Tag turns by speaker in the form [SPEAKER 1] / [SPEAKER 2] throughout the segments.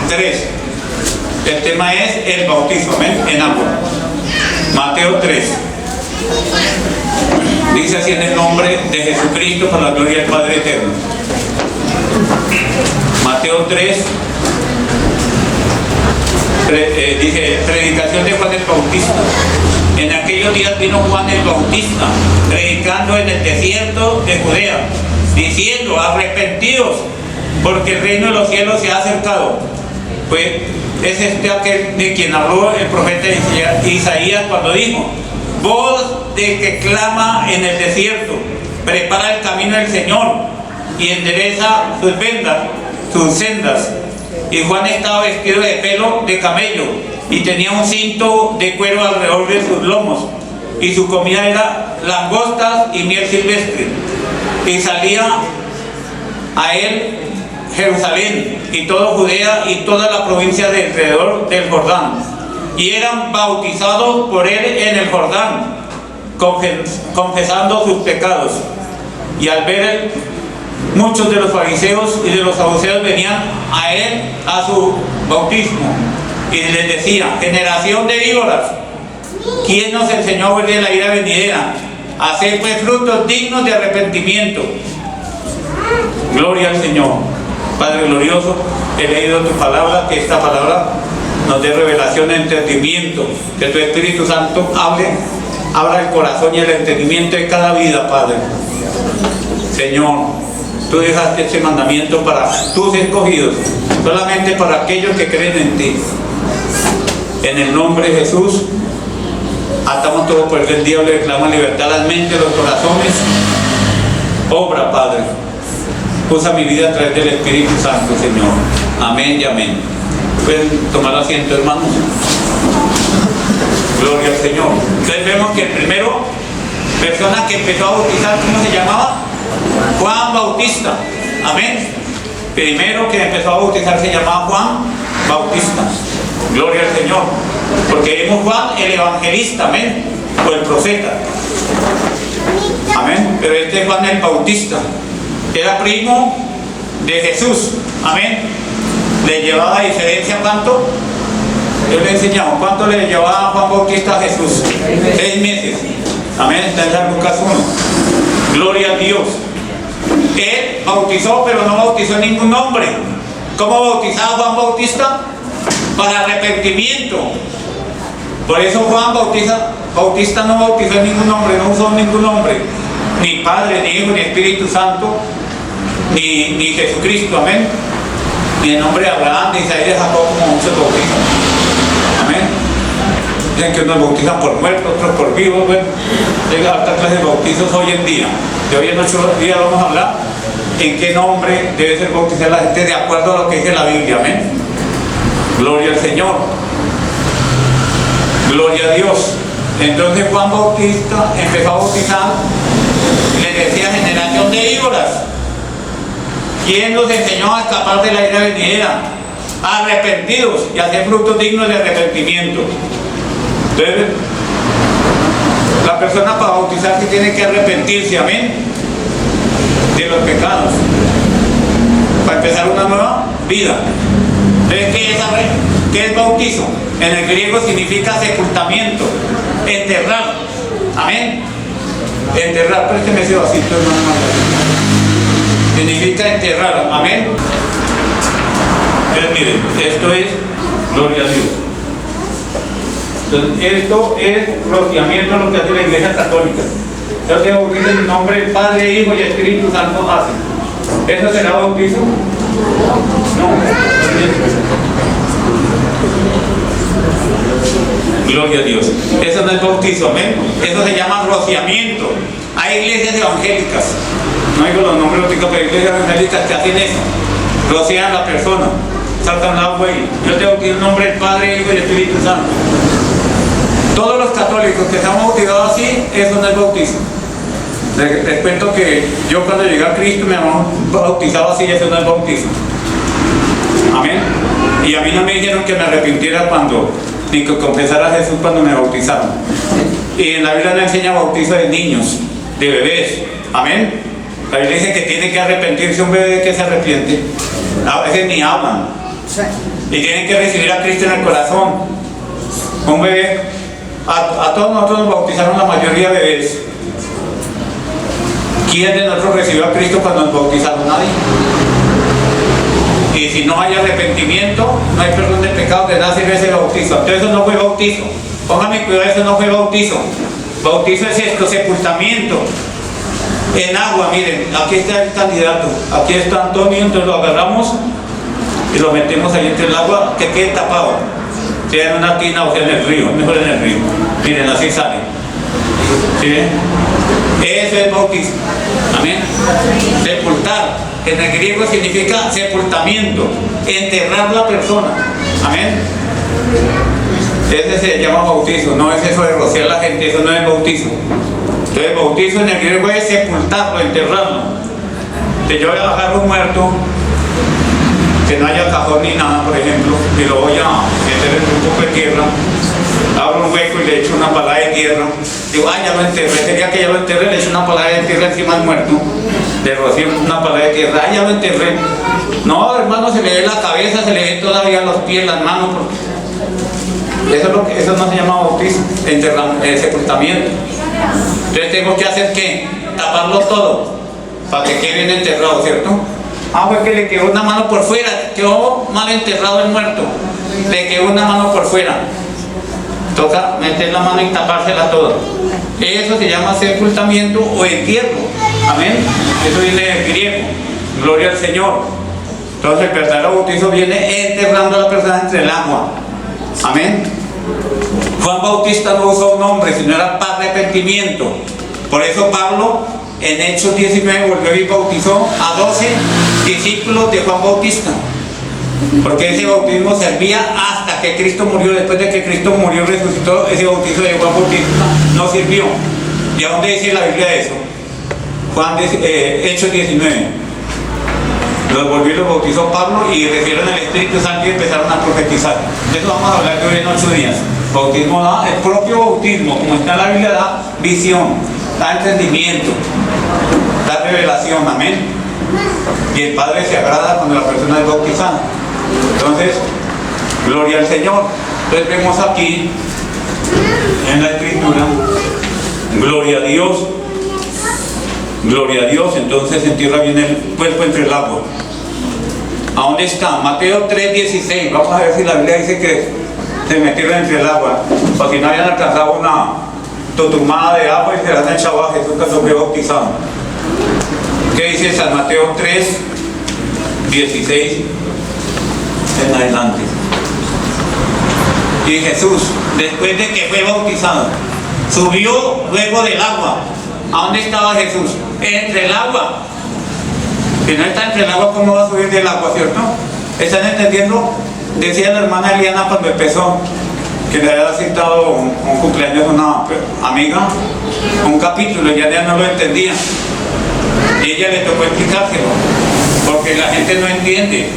[SPEAKER 1] 3. El tema es el bautismo, amén, en agua. Mateo 3. Dice así: en el nombre de Jesucristo, para la gloria del Padre eterno. Mateo 3. Dice: predicación de Juan el Bautista. En aquellos días vino Juan el Bautista, predicando en el desierto de Judea, diciendo: arrepentidos, porque el reino de los cielos se ha acercado. Pues es aquel de quien habló el profeta Isaías cuando dijo: voz de que clama en el desierto, prepara el camino del Señor y endereza sus sendas. Y Juan estaba vestido de pelo de camello y tenía un cinto de cuero alrededor de sus lomos, y su comida era langostas y miel silvestre. Y salía a él Jerusalén y toda Judea y toda la provincia de alrededor del Jordán, y eran bautizados por él en el Jordán, confesando sus pecados. Y al ver él, muchos de los fariseos y de los saduceos venían a él a su bautismo, y les decía: generación de víboras, ¿quién nos enseñó a huir de la ira venidera? Haced pues frutos dignos de arrepentimiento. Gloria al Señor. Padre glorioso, he leído tu palabra, que esta palabra nos dé revelación, entendimiento, que tu Espíritu Santo abra el corazón y el entendimiento de cada vida, Padre. Señor, tú dejaste este mandamiento para tus escogidos, solamente para aquellos que creen en ti. En el nombre de Jesús, atamos todo poder del diablo y reclama libertad a las mentes, los corazones. Obra, Padre. Usa mi vida a través del Espíritu Santo, Señor. Amén y amén. Pueden tomar asiento, hermanos. Gloria al Señor. Entonces vemos que el primero, persona que empezó a bautizar, ¿cómo se llamaba? Juan Bautista. Amén. Primero que empezó a bautizar se llamaba Juan Bautista. Gloria al Señor. Porque vemos Juan el evangelista, amén, o el profeta. Amén. Pero este es Juan el Bautista. Era primo de Jesús. Amén. Le llevaba diferencia, ¿cuánto? Yo le enseñaba cuánto le llevaba Juan Bautista a Jesús. 6 meses. Amén. Está en San Lucas 1. Gloria a Dios. Él bautizó, pero no bautizó en ningún nombre. ¿Cómo bautizaba Juan Bautista? Para arrepentimiento. Por eso Juan Bautista no bautizó en ningún nombre, no usó ningún nombre. Ni Padre, ni Hijo, ni Espíritu Santo, ni Jesucristo, amén. Ni el nombre de Abraham, de Isaías, de Jacob, como muchos bautizan. Amén. Dicen que unos bautizan por muertos, otros por vivos. Bueno, llega a otra clase de bautizos hoy en día. De hoy en 8 días vamos a hablar en qué nombre debe ser bautizada la gente de acuerdo a lo que dice la Biblia, amén. Gloria al Señor. Gloria a Dios. Entonces Juan Bautista empezó a bautizar, le decía: generación de víboras, ¿quién los enseñó a escapar de la ira venidera? Arrepentidos y hacer frutos dignos de arrepentimiento. Entonces, la persona para bautizarse tiene que arrepentirse, amén, de los pecados, para empezar una nueva vida. Entonces, ¿qué es bautizo? En el griego significa sepultamiento, enterrar, amén. Enterrar, présteme ese vasito, hermano. Significa enterrar, amén. Entonces, miren, esto es gloria a Dios. Entonces, esto es rociamiento, lo que hace la Iglesia Católica. Entonces, bautizo en el nombre del Padre, Hijo y Espíritu Santo hacen. ¿Eso será bautizo? No. Gloria a Dios. Eso no es bautizo, amén. Eso se llama rociamiento. Hay iglesias evangélicas, no digo los nombres, pero hay iglesias evangélicas que hacen eso. Rocian a la persona, saltan agua y yo tengo que ir en nombre del Padre, Hijo y Espíritu Santo. Todos los católicos que estamos bautizados así, eso no es bautizo. Les cuento que yo cuando llegué a Cristo me habían bautizado así, eso no es bautizo. Amén. Y a mí no me dijeron que me arrepintiera ni que confesara a Jesús cuando me bautizaron. Y en la Biblia no enseña bautizo de niños, de bebés. Amén. La Biblia dice que tiene que arrepentirse un bebé que se arrepiente. A veces ni hablan. Y tienen que recibir a Cristo en el corazón. Un bebé, a todos nosotros nos bautizaron la mayoría de bebés. ¿Quién de nosotros recibió a Cristo cuando nos bautizaron? Nadie. Y si no hay arrepentimiento, no hay perdón de pecados, de nada sirve ese bautizo. Entonces eso no fue bautizo. Póngame cuidado, eso no fue bautizo. Bautizo es esto, sepultamiento. En agua, miren, aquí está el candidato, aquí está Antonio, entonces lo agarramos y lo metemos ahí entre el agua, que quede tapado, sea en una tina o sea en el río, mejor en el río. Miren, así sale. ¿Sí ven? Eso es bautismo. Amén. Sepultar, que en el griego significa sepultamiento, enterrar la persona. Amén. Ese se llama bautizo, no es eso de rociar a la gente, eso no es bautizo. Entonces, bautizo en el griego es sepultarlo, enterrarlo. Si yo voy a bajar un muerto, que no haya cajón ni nada, por ejemplo, y lo voy a meter en un poco de tierra, abro un hueco y le echo una palada de tierra, digo, ya lo enterré, sería que ya lo enterré, le echo una palada de tierra encima del muerto, le rocío una palada de tierra, ya lo enterré. No, hermano, se le ve la cabeza, se le ve todavía los pies, las manos, eso no se llama bautizo, sepultamiento. Entonces tengo que hacer ¿qué? Taparlo todo para que quede bien enterrado, ¿cierto? Fue que le quedó una mano por fuera, quedó mal enterrado el muerto, le quedó una mano por fuera, toca meter la mano y tapársela toda. Eso se llama sepultamiento o entierro. Amén. Eso viene del griego. Gloria al Señor. Entonces el verdadero bautizo viene enterrando a la persona entre el agua. Amén. Juan Bautista no usó un nombre, sino era para arrepentimiento. Por eso Pablo en Hechos 19 volvió y bautizó a 12 discípulos de Juan Bautista. Porque ese bautismo servía hasta que Cristo murió. Después de que Cristo murió y resucitó, ese bautizo de Juan Bautista no sirvió. ¿Y a dónde dice la Biblia eso? Hechos 19. Los volvió y los bautizó Pablo y recibieron el Espíritu Santo y empezaron a profetizar. De eso vamos a hablar de hoy en 8 días. Bautismo da, el propio bautismo, como está en la Biblia, da visión, da entendimiento, da revelación, amén. Y el Padre se agrada cuando la persona es bautizada. Entonces, gloria al Señor. Entonces vemos aquí en la Escritura, gloria a Dios. Gloria a Dios, entonces se entierra bien el cuerpo entre el agua. ¿A dónde está? Mateo 3:16. Vamos a ver si la Biblia dice que se metieron entre el agua, para que no hayan alcanzado una totumada de agua y se la han echado a Jesús cuando fue bautizado. ¿Qué dice San Mateo 3:16 en adelante? Y Jesús, después de que fue bautizado, subió luego del agua. ¿A dónde estaba Jesús? Entre el agua. Si no está entre el agua, ¿cómo va a subir del agua, cierto? ¿Están entendiendo? Decía la hermana Eliana cuando empezó, que le había citado un cumpleaños a una amiga, un capítulo, y ella no lo entendía. Y ella le tocó explicárselo, porque la gente no entiende.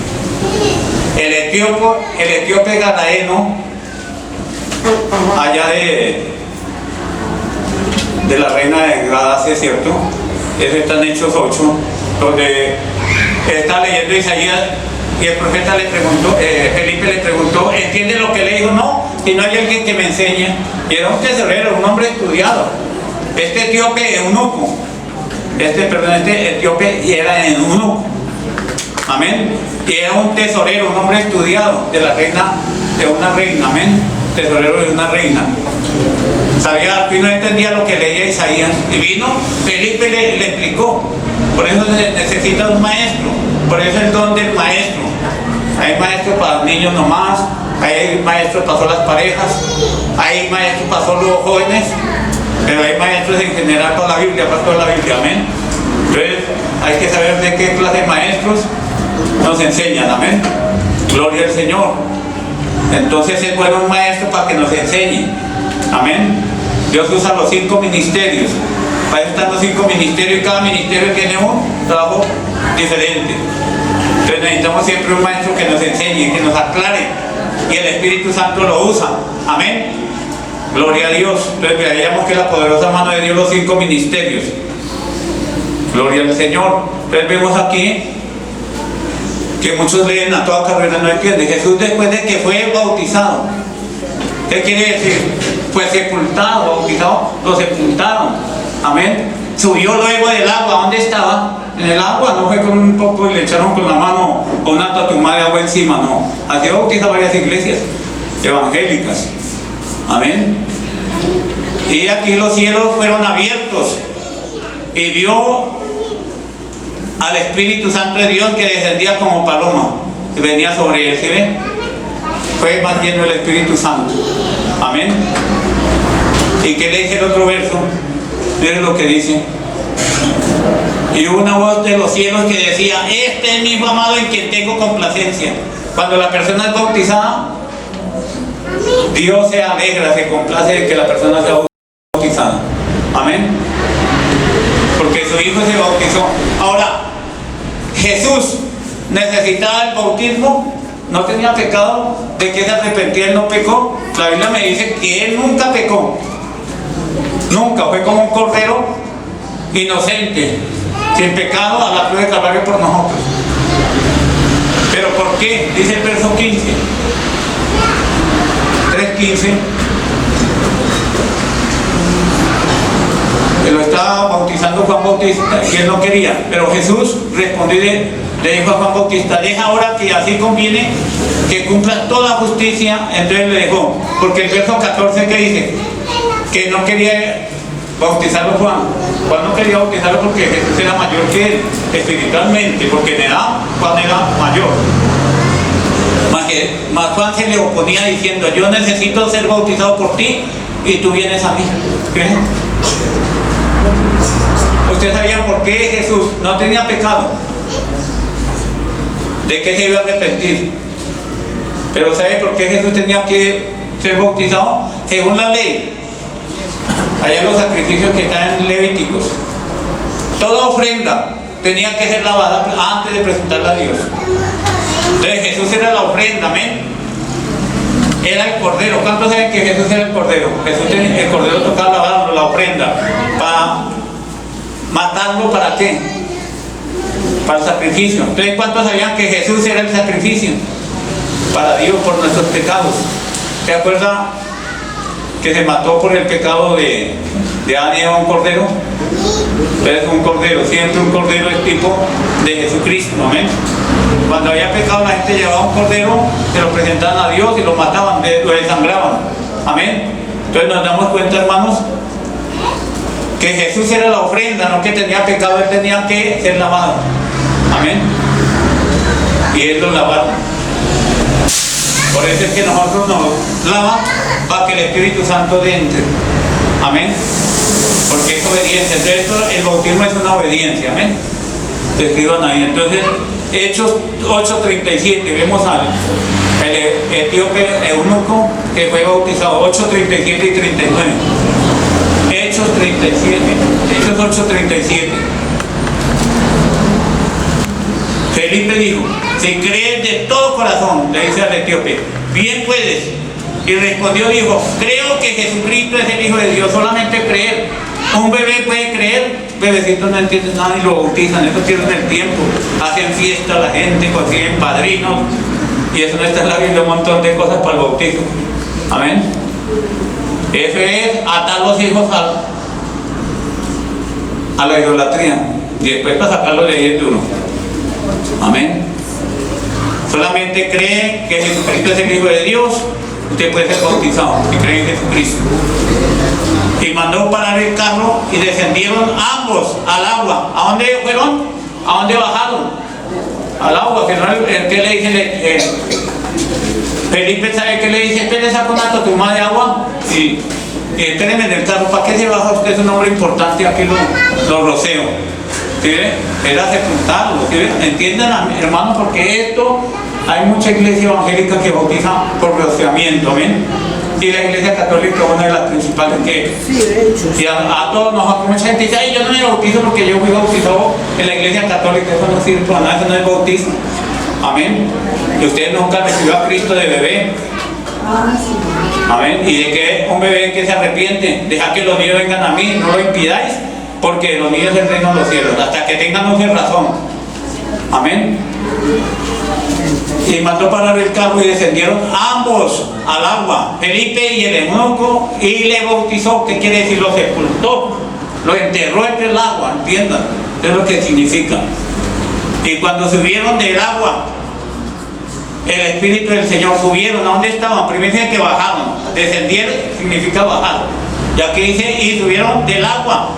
[SPEAKER 1] El etíope gadaeno, allá de la reina de Gracia, ¿cierto? Eso está en Hechos 8, donde está leyendo Isaías y el profeta le preguntó, Felipe le preguntó, ¿entiende lo que le dijo? No, si no hay alguien que me enseñe. Y era un tesorero, un hombre estudiado. Este etíope eunuco, este etíope y era eunuco. Amén. Y era un tesorero, un hombre estudiado de la reina, de una reina, amén. Tesorero de una reina. Sabía que no entendía lo que leía Isaías. Y vino, Felipe le explicó. Por eso se necesita un maestro. Por eso el don del maestro. Hay maestros para niños nomás. Hay maestros para las parejas. Hay maestros para solo los jóvenes. Pero hay maestros en general para la Biblia, para toda la Biblia. Amén. Entonces hay que saber de qué clase de maestros nos enseñan. Amén. Gloria al Señor. Entonces es bueno un maestro para que nos enseñe. Amén. Dios usa los 5 ministerios. Para eso están los 5 ministerios y cada ministerio tiene un trabajo diferente. Entonces necesitamos siempre un maestro que nos enseñe, que nos aclare. Y el Espíritu Santo lo usa. Amén. Gloria a Dios. Entonces veíamos que la poderosa mano de Dios los 5 ministerios. Gloria al Señor. Entonces vemos aquí que muchos leen a toda carrera, no entienden. Jesús, después de que fue bautizado, ¿qué quiere decir? Fue sepultado, bautizado, lo sepultaron, amén. Subió luego del agua. ¿Dónde estaba? En el agua. No fue con un poco y le echaron con la mano o una tatumada de agua encima, no. Así bautiza varias iglesias evangélicas, amén. Y aquí los cielos fueron abiertos y vio al Espíritu Santo de Dios que descendía como paloma y venía sobre él. ¿Sí ven? Fue más lleno el Espíritu Santo, amén. ¿Y qué le dice el otro verso? Miren lo que dice: y una voz de los cielos que decía: este es mi hijo amado en quien tengo complacencia. Cuando la persona es bautizada, Dios se alegra, se complace de que la persona sea bautizada, amén, porque su hijo se bautizó. Ahora, Jesús necesitaba el bautismo, no tenía pecado, de que se arrepentía, él no pecó. La Biblia me dice que él nunca pecó, nunca, fue como un cordero inocente, sin pecado, a la cruz de Calvario por nosotros. ¿Pero por qué? Dice el verso 15, 3:15, que lo estaba bautizando Juan Bautista y él no quería, pero Jesús respondió y le dijo a Juan Bautista: deja ahora que así conviene que cumpla toda justicia. Entonces le dejó, porque el verso 14 que dice que no quería bautizarlo Juan no quería bautizarlo porque Jesús era mayor que él espiritualmente, porque en edad Juan era mayor. Mas Juan se le oponía diciendo: yo necesito ser bautizado por ti y tú vienes a mí. ¿Qué? ¿Ustedes sabían por qué Jesús no tenía pecado? ¿De qué se iba a arrepentir? Pero ¿sabe por qué Jesús tenía que ser bautizado? Según la ley, allá los sacrificios que están en Levíticos, toda ofrenda tenía que ser lavada antes de presentarla a Dios. Entonces Jesús era la ofrenda, amén. Era el cordero. ¿Cuántos saben que Jesús era el cordero? El cordero tocaba lavarlo, la ofrenda, para matarlo. ¿Para qué? Para el sacrificio. Entonces, ¿cuántos sabían que Jesús era el sacrificio para Dios por nuestros pecados? ¿Se acuerda que se mató por el pecado de Adán y Eva un cordero? Entonces, un cordero, siempre un cordero es tipo de Jesucristo, amén. Cuando había pecado, la gente llevaba un cordero, se lo presentaban a Dios y lo mataban, lo desangraban, amén. Entonces nos damos cuenta, hermanos, que Jesús era la ofrenda, no que tenía pecado, él tenía que ser lavado, amén. Y él lo lavaron. Por eso es que nosotros nos lava para que el Espíritu Santo entre, amén. Porque es obediencia. Entonces el bautismo es una obediencia, amén. Se escriban ahí. Entonces, Hechos 8:37, vemos al etíope eunuco que fue bautizado, 8:37 y 39. Hechos 8:37. Felipe dijo: si crees de todo corazón, le dice al etíope, bien puedes. Y respondió, dijo: creo que Jesucristo es el Hijo de Dios. Solamente creer. Un bebé puede creer, bebecitos no entienden nada y lo bautizan, eso pierden el tiempo, hacen fiesta a la gente, consiguen padrinos, y eso no está en la Biblia, un montón de cosas para el bautizo, amén. Eso es atar los hijos a la idolatría y después para sacarlos de ahí de uno, amén. Solamente cree que Jesucristo es el Hijo de Dios, usted puede ser bautizado y cree en Jesucristo. Y mandó parar el carro y descendieron ambos al agua. ¿A dónde fueron? ¿A dónde bajaron? Al agua. Que no, ¿qué le dice? Felipe, ¿sabe qué le dice? Espere, saca una tatumada de agua y espérenme en el carro. ¿Para qué se baja usted? Es un hombre importante, aquí lo roceo. ¿Sí ve? Era sepultarlo. ¿Sí ve? ¿Entiendan, hermanos? Porque esto, hay mucha iglesia evangélica que bautiza por rociamiento, ¿ven? Y la iglesia católica es una de las principales que... Sí, de hecho. Y a todos nosotros, mucha gente dice: ay, yo no me bautizo porque yo fui bautizado en la iglesia católica. Eso no sirve para nada, eso no es bautismo, amén. Y usted nunca recibió a Cristo de bebé, amén. Y de que un bebé que se arrepiente, deja que los niños vengan a mí, no lo impidáis, porque los niños es el reino de los cielos, hasta que tengan uso de razón, amén. Y mandó parar el carro y descendieron ambos al agua, Felipe y el eunuco, y le bautizó. ¿Qué quiere decir? Lo sepultó, lo enterró entre el agua, entiendan, es lo que significa. Y cuando subieron del agua, el Espíritu del Señor, subieron. ¿A dónde estaban? Primero dice que bajaron. Descendieron significa bajar. Y aquí dice, y subieron del agua.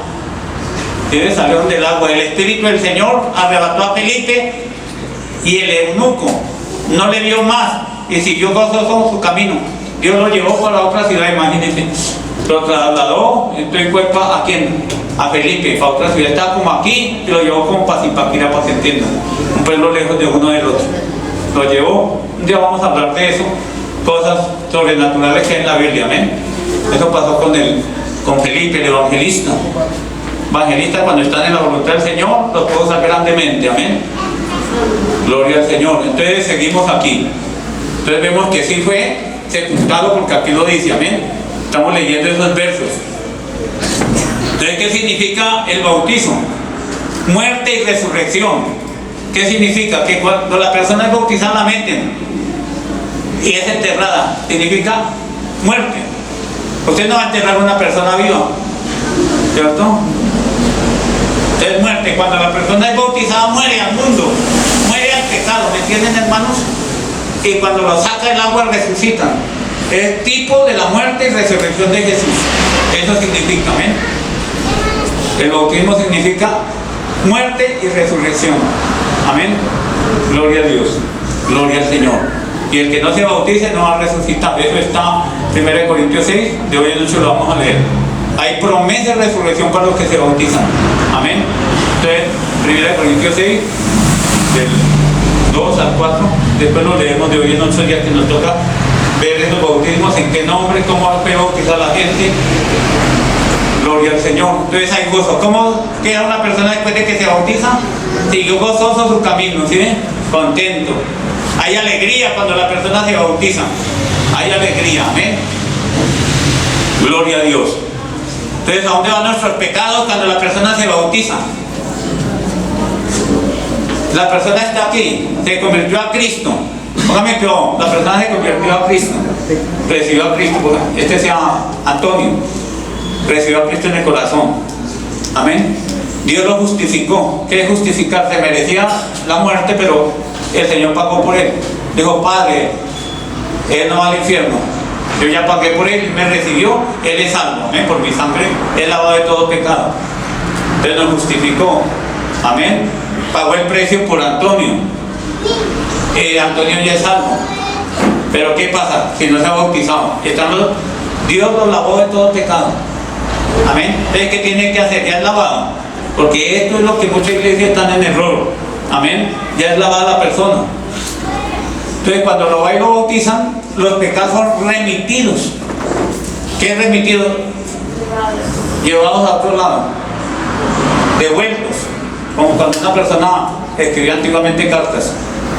[SPEAKER 1] Ustedes salieron del agua. El Espíritu del Señor arrebató a Felipe, y el eunuco no le vio más y siguió gozoso su camino. Dios lo llevó para otra ciudad, imagínense. Lo trasladó, entonces fue ¿a quién? A Felipe, para otra ciudad. Estaba como aquí y lo llevó como para Zipaquirá, para que entiendan. Un pueblo lejos de uno del otro. Lo llevó. Un día vamos a hablar de eso, cosas sobrenaturales que hay en la Biblia, amén. Eso pasó con Felipe, el evangelista. Evangelistas, cuando están en la voluntad del Señor, los puedo usar grandemente, amén. Gloria al Señor. Entonces seguimos aquí. Entonces vemos que sí fue sepultado, porque aquí lo dice, amén. Estamos leyendo esos versos. Entonces, ¿qué significa el bautizo? Muerte y resurrección. ¿Qué significa? Que cuando la persona es bautizada la meten y es enterrada, significa muerte. Usted no va a enterrar a una persona viva, ¿cierto? Es muerte. Cuando la persona es bautizada, muere al mundo, muere al pecado, ¿me entienden, hermanos? Y cuando lo saca del agua, resucitan. Es tipo de la muerte y resurrección de Jesús. Eso significa, amén. El bautismo significa muerte y resurrección, amén. Gloria a Dios, gloria al Señor. Y el que no se bautice no va a resucitar. Eso está en 1 Corintios 6, de hoy en noche lo vamos a leer. Hay promesa de resurrección para los que se bautizan, amén. Entonces, 1 Corintios 6, del 2 al 4, después lo leemos de hoy en 8 días, que nos toca ver esos bautismos, en qué nombre, cómo puede bautizar la gente. Gloria al Señor. Entonces hay gozo. ¿Cómo queda una persona después de que se bautiza? Siguió gozoso su camino, ¿sí? Contento. Hay alegría cuando la persona se bautiza. Hay alegría, amén. Gloria a Dios. Entonces, ¿a dónde van nuestros pecados cuando la persona se bautiza? La persona está aquí, se convirtió a Cristo. Póngame que la persona se convirtió a Cristo. Recibió a Cristo. Este se llama Antonio. Recibió a Cristo en el corazón. Amén. Dios lo justificó. ¿Qué es justificar? Se merecía la muerte, pero el Señor pagó por él. Dijo, Padre, él no va al infierno. Yo ya pagué por él, me recibió, él es salvo. Amén. Por mi sangre, él lavado de todo pecado. Él nos justificó. Amén. Pagó el precio por Antonio. Antonio ya es salvo. Pero ¿qué pasa? Si no se ha bautizado. Dios lo lavó de todo pecado. Amén. Entonces, ¿qué tiene que hacer? Ya es lavado. Porque esto es lo que muchas iglesias están en error. Amén. Ya es lavada la persona. Entonces, cuando lo va y lo bautizan, los pecados son remitidos. ¿Qué es remitido? Llevados a otro lado. Devueltos. Como cuando una persona escribía antiguamente cartas.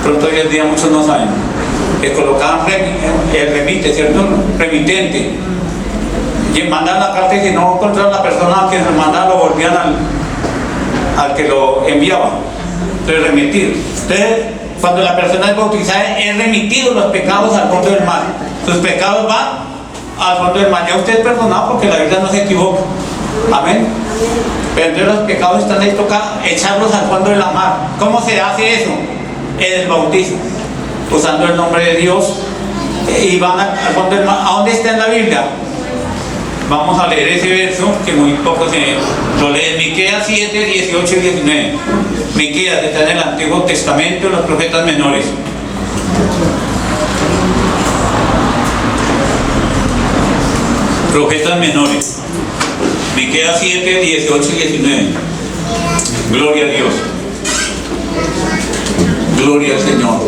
[SPEAKER 1] Pronto hoy en día muchos no saben. Que colocaban el remite, ¿cierto? Remitente. Y mandaban la carta, y si no encontraban la persona que se mandaba, lo volvían al que lo enviaba. Entonces, remitir. Entonces, cuando la persona es bautizada, es remitido los pecados al fondo del mar. Sus pecados van al fondo del mar. Ya usted es perdonado porque la Biblia no se equivoca. Amén. Pero entonces los pecados están ahí, toca echarlos al fondo de la mar. ¿Cómo se hace eso? En el bautismo, usando el nombre de Dios, y van al fondo del mar. ¿A dónde está en la Biblia? Vamos a leer ese verso que muy poco se lo lee. Miqueas 7, 18 y 19. Miqueas está en el Antiguo Testamento, los profetas menores. Profetas menores. Miqueas 7, 18 y 19. Gloria a Dios. Gloria al Señor.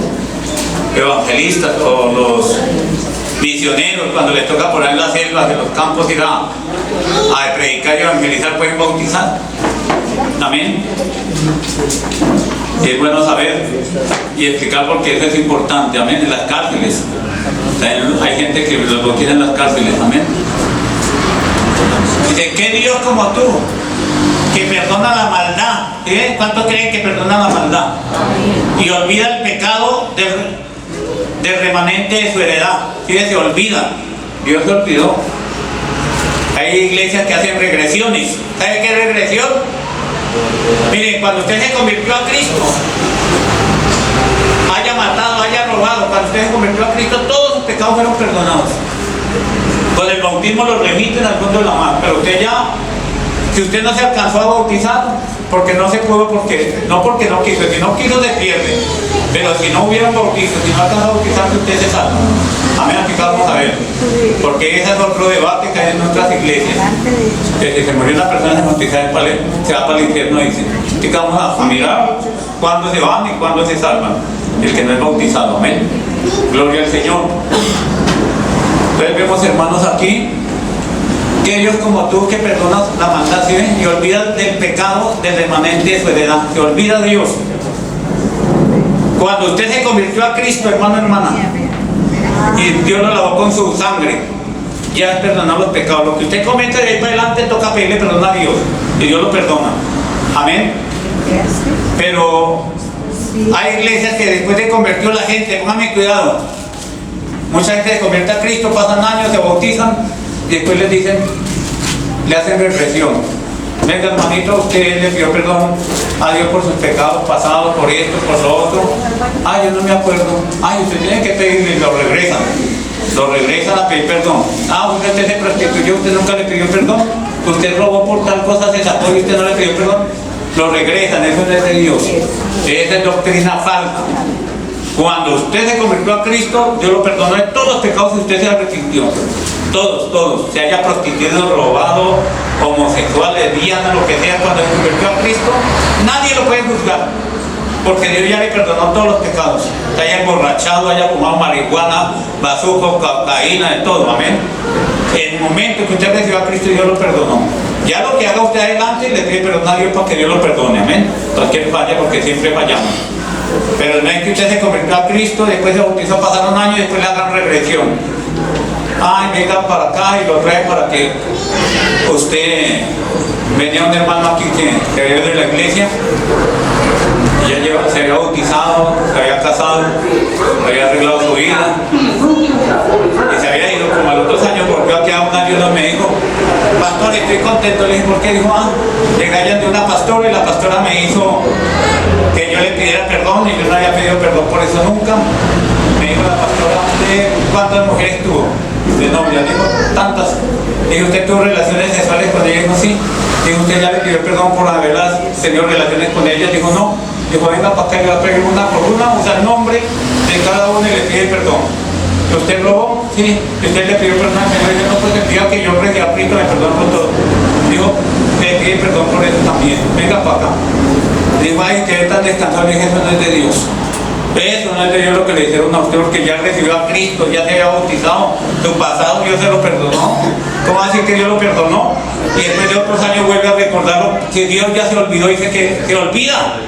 [SPEAKER 1] Evangelistas o los misioneros, cuando les toca por ahí en las selvas de los campos ir a predicar y evangelizar, pueden bautizar. Amén. Y es bueno saber y explicar porque eso es importante. Amén. En las cárceles hay gente que los bautiza en las cárceles. Amén. Dice, ¿qué Dios como tú? Que perdona la maldad. ¿Sí? ¿Cuántos creen que perdona la maldad? Y olvida el pecado del remanente de su heredad. ¿Sí? Se olvida. Dios se olvidó. Hay iglesias que hacen regresiones. ¿Sabe qué es regresión? Miren, cuando usted se convirtió a Cristo, haya matado, haya robado, cuando usted se convirtió a Cristo, todos sus pecados fueron perdonados. Con el bautismo los remiten al fondo de la mar. Pero usted ya, si usted no se alcanzó a bautizar, porque no se pudo, no porque no quiso, si no quiso se pierde. Pero si no hubiera un bautizo, si no alcanzó a bautizarse, usted se salva. Amén, aquí vamos a ver. Porque ese es otro debate que hay en nuestras iglesias. Que si se murió una persona se bautiza se va para el infierno, dicen. Así que vamos a mirar cuándo se van y cuándo se salvan. El que no es bautizado, amén. Gloria al Señor. Entonces vemos, hermanos, aquí que ellos, como tú, que perdonas la maldad, ¿sí ven? Y olvidas del pecado del remanente de su heredad. Se olvida de Dios. Cuando usted se convirtió a Cristo, hermano, hermana, y Dios lo lavó con su sangre, ya es perdonar los pecados. Lo que usted comete de ahí para adelante toca pedirle perdón a Dios, y Dios lo perdona. Amén. Pero hay iglesias que después de convertir a la gente, póngame cuidado, mucha gente se convierte a Cristo, pasan años, se bautizan, y después les dicen, le hacen regresión. Venga, hermanito, usted le pidió perdón a Dios por sus pecados pasados, por esto, por lo otro. Ay, yo no me acuerdo. Ay, usted tiene que pedirle, lo regresan. Lo regresan a pedir perdón. Ah, usted se prostituyó, usted nunca le pidió perdón. Usted robó por tal cosa, se sacó y usted no le pidió perdón. Lo regresan, eso no es de Dios. Esa es doctrina falsa. Cuando usted se convirtió a Cristo, Dios lo perdonó de todos los pecados que usted se arrepintió. Todos. Se haya prostituido, robado, homosexual, lesbiana, lo que sea, cuando se convirtió a Cristo, nadie lo puede juzgar. Porque Dios ya le perdonó todos los pecados. Se haya emborrachado, haya fumado marihuana, bazuco, cocaína, de todo. Amén. En el momento que usted recibió a Cristo, Dios lo perdonó. Ya lo que haga usted adelante, le pide perdón a Dios para que Dios lo perdone. Amén. Cualquier falla, porque siempre fallamos. Pero no es que usted se convirtió a Cristo, después se bautizó, pasaron un año y después le hagan regresión. Ay, venga para acá y lo trae para que usted venía un hermano aquí que había de la iglesia y ya se había bautizado, se había casado, había arreglado su vida y se había ido. Como a los 2 años volvió aquí a un año y me dijo, pastor, estoy contento. Le dije, ¿por qué? Dijo, llegué de una pastora y la pastora me hizo que yo le pidiera perdón y yo no había pedido perdón por eso nunca. Me dijo la pastora, ¿cuántas mujeres tuvo? De novia, dijo, tantas. Dijo, ¿usted tuvo relaciones sexuales con ella? Dijo, sí. Dijo, ¿usted ya le pidió perdón por haberlas tenido relaciones con ella? Dijo, no. Dijo, venga para acá, le va a pedir una por una, usa el nombre de cada uno y le pide perdón. ¿Usted robó? Sí. ¿Usted le pidió perdón al Señor? Dijo, no, pues el día que yo recibí a Cristo me perdonó por todo. Dijo, le pide perdón por eso también. Venga para acá. Dijo, ay, que tan descansado. Le dije, eso no es de Dios. Eso no es de Dios lo que le hicieron a usted, porque ya recibió a Cristo, ya se había bautizado, su pasado Dios se lo perdonó. ¿Cómo así que Dios lo perdonó? Y después de otros años vuelve a recordarlo, que Dios ya se olvidó, dice que se olvida.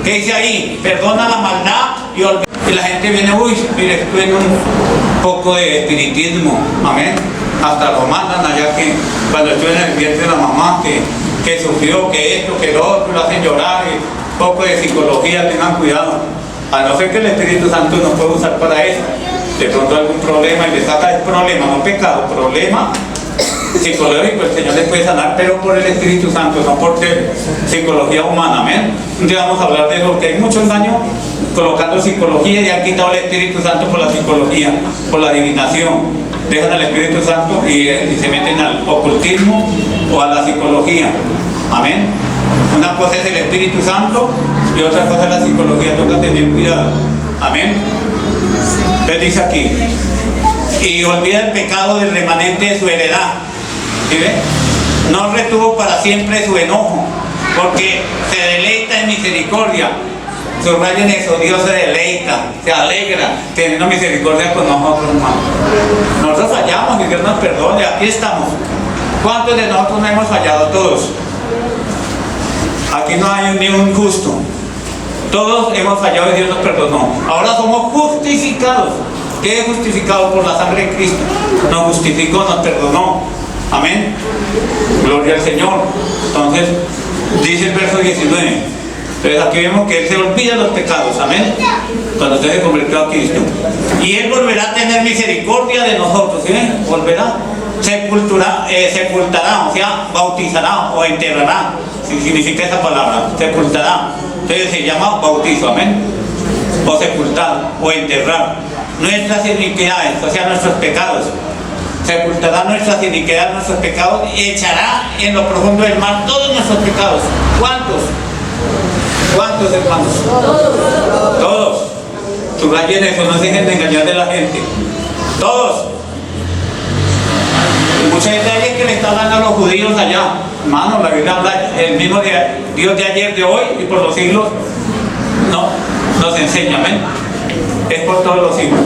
[SPEAKER 1] ¿Qué dice ahí? Perdona la maldad y olvida. Y la gente viene, uy, mire, estoy en un poco de espiritismo, amén. Hasta lo mandan allá, que cuando estuve en el vientre de la mamá, que sufrió, que esto, que lo otro, lo hacen llorar, y un poco de psicología, tengan cuidado. A no ser que el Espíritu Santo nos puede usar para eso. De pronto algún problema y le saca el problema, no pecado, problema psicológico, el Señor les puede sanar, pero por el Espíritu Santo, no por psicología humana, amén. Un día vamos a hablar de eso, porque hay mucho engaño colocando psicología y han quitado el Espíritu Santo por la psicología, por la adivinación. Dejan al Espíritu Santo y se meten al ocultismo o a la psicología, amén. Una cosa es el Espíritu Santo y otra cosa es la psicología, toca tener cuidado. Amén. Él dice aquí, y olvida el pecado del remanente de su heredad. ¿Sí ve? No retuvo para siempre su enojo, porque se deleita en misericordia. Subrayen eso, Dios se deleita, se alegra teniendo misericordia con nosotros, hermanos. Nosotros fallamos y Dios nos perdone, aquí estamos. ¿Cuántos de nosotros no hemos fallado? Todos. Aquí no hay ni un justo. Todos hemos fallado y Dios nos perdonó. Ahora somos justificados. ¿Qué es justificado? Por la sangre de Cristo. Nos justificó, nos perdonó. Amén. Gloria al Señor. Entonces, dice el verso 19. Entonces aquí vemos que Él se olvida de los pecados. Amén. cuando usted se convirtió a Cristo. Y Él volverá a tener misericordia de nosotros, ¿sí? Volverá, sepultará, o sea, bautizará o enterrará, si significa esa palabra, sepultará. Entonces se llama bautizo, amén. O sepultar, o enterrar nuestras iniquidades, o sea, nuestros pecados. Sepultará nuestras iniquidades, nuestros pecados, y echará en lo profundo del mar todos nuestros pecados. ¿Cuántos? ¿Cuántos, hermanos? Todos. Subrayen eso, no se dejen de engañar de la gente. Todos. Y mucha gente hay que le está hablando a los judíos allá. Hermano, la Biblia habla el mismo Dios de ayer, de hoy y por los siglos. No, nos enseña, amén. Es por todos los siglos.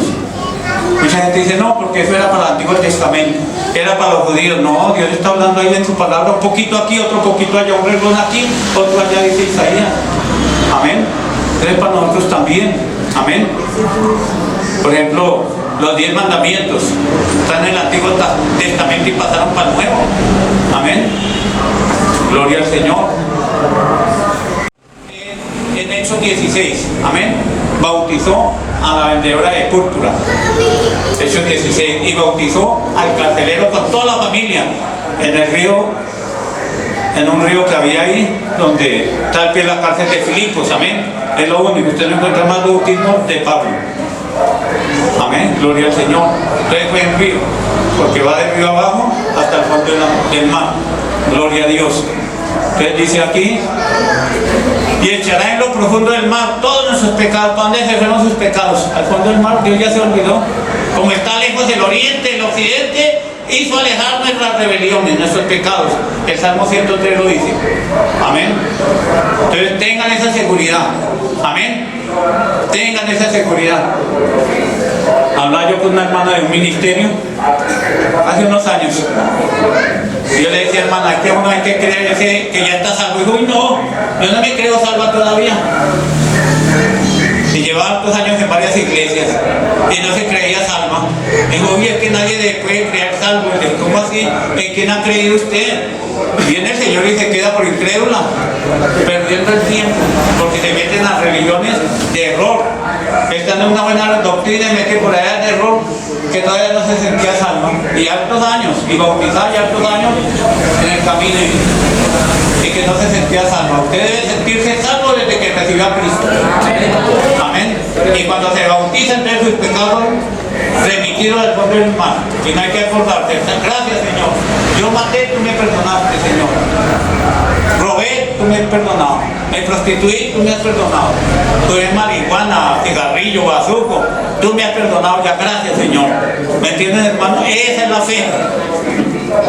[SPEAKER 1] Mucha gente dice, no, porque eso era para el Antiguo Testamento, era para los judíos. No, Dios está hablando ahí en su palabra, un poquito aquí, otro poquito allá, un renglón aquí, otro allá, dice Isaías. Amén. Entonces para nosotros también. Amén. Por ejemplo, los 10 mandamientos están en el Antiguo Testamento y pasaron para el Nuevo. Amén. Gloria al Señor. En Hechos 16, amén, bautizó a la vendedora de púrpura. Hechos 16, y bautizó al carcelero con toda la familia en el río, en un río que había ahí, donde está al pie de la cárcel de Filipos, amén. Es lo único, usted no encuentra más bautismo de Pablo. Amén, gloria al Señor. Entonces fue en río, porque va del río abajo hasta el fondo del mar. Gloria a Dios. Entonces dice aquí, y echará en lo profundo del mar todos nuestros pecados. ¿Para dónde se fueron sus pecados? Al fondo del mar. Dios ya se olvidó. Como está lejos el oriente, el occidente hizo alejar nuestras rebeliones, nuestros pecados. El Salmo 103 lo dice. Amén. Entonces tengan esa seguridad. Amén. Tengan esa seguridad. Hablaba yo con una hermana de un ministerio hace unos años. Y yo le decía, hermana, es que uno hay que creer que ya está salvo. Y dijo, uy, no, yo no me creo salva todavía. Y llevaba 2 años en varias iglesias y no se creía salva. Dijo, oye, es que nadie puede creer salvo. Y dije, ¿cómo así? ¿En quién ha creído usted? Y viene el Señor y se queda por incrédula, perdiendo el tiempo, porque se meten a religiones de error. Están en una buena doctrina y meten por allá de error, que todavía no se sentía salvo. Y hartos años, y bautizar y hartos años en el camino. Y que no se sentía salvo. Usted debe sentirse salvo desde que recibió a Cristo. Amén. Y cuando se bautiza, entonces sus pecados remitidos al fondo del mar. Y no hay que acordarse. Gracias, Señor. Yo maté, tú me perdonaste, Señor. Robé, tú me has perdonado. Me prostituí, tú me has perdonado. Tú eres marihuana, cigarrillo, bazuco, tú me has perdonado ya. Gracias, Señor. ¿Me entiendes, hermano? Esa es la fe.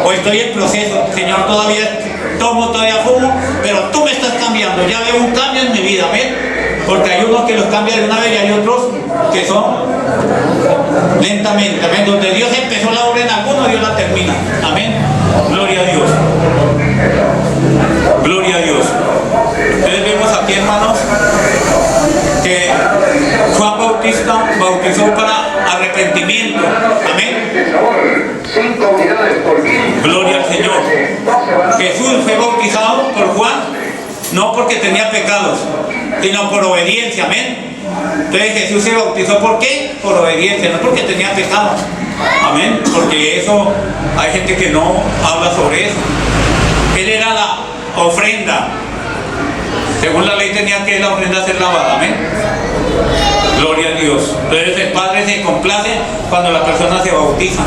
[SPEAKER 1] O estoy en proceso, Señor, todavía tomo, todavía fumo, pero tú me estás cambiando. Ya veo un cambio en mi vida, ¿ven? Porque hay unos que los cambian de una vez y hay otros que son lentamente, amén. Donde Dios empezó la obra en alguno, Dios la termina, amén. Gloria a Dios. Gloria a Dios. Entonces vemos aquí, hermanos, que Juan Bautista bautizó para arrepentimiento, amén. Gloria al Señor. Jesús fue bautizado por Juan no porque tenía pecados, sino por obediencia, amén. Entonces Jesús se bautizó, ¿por qué? Por obediencia, no porque tenía pecado, amén. Porque eso, hay gente que no habla sobre eso. Él era la ofrenda. Según la ley tenía que la ofrenda ser lavada, amén. Gloria a Dios. Entonces el Padre se complace cuando la persona se bautiza,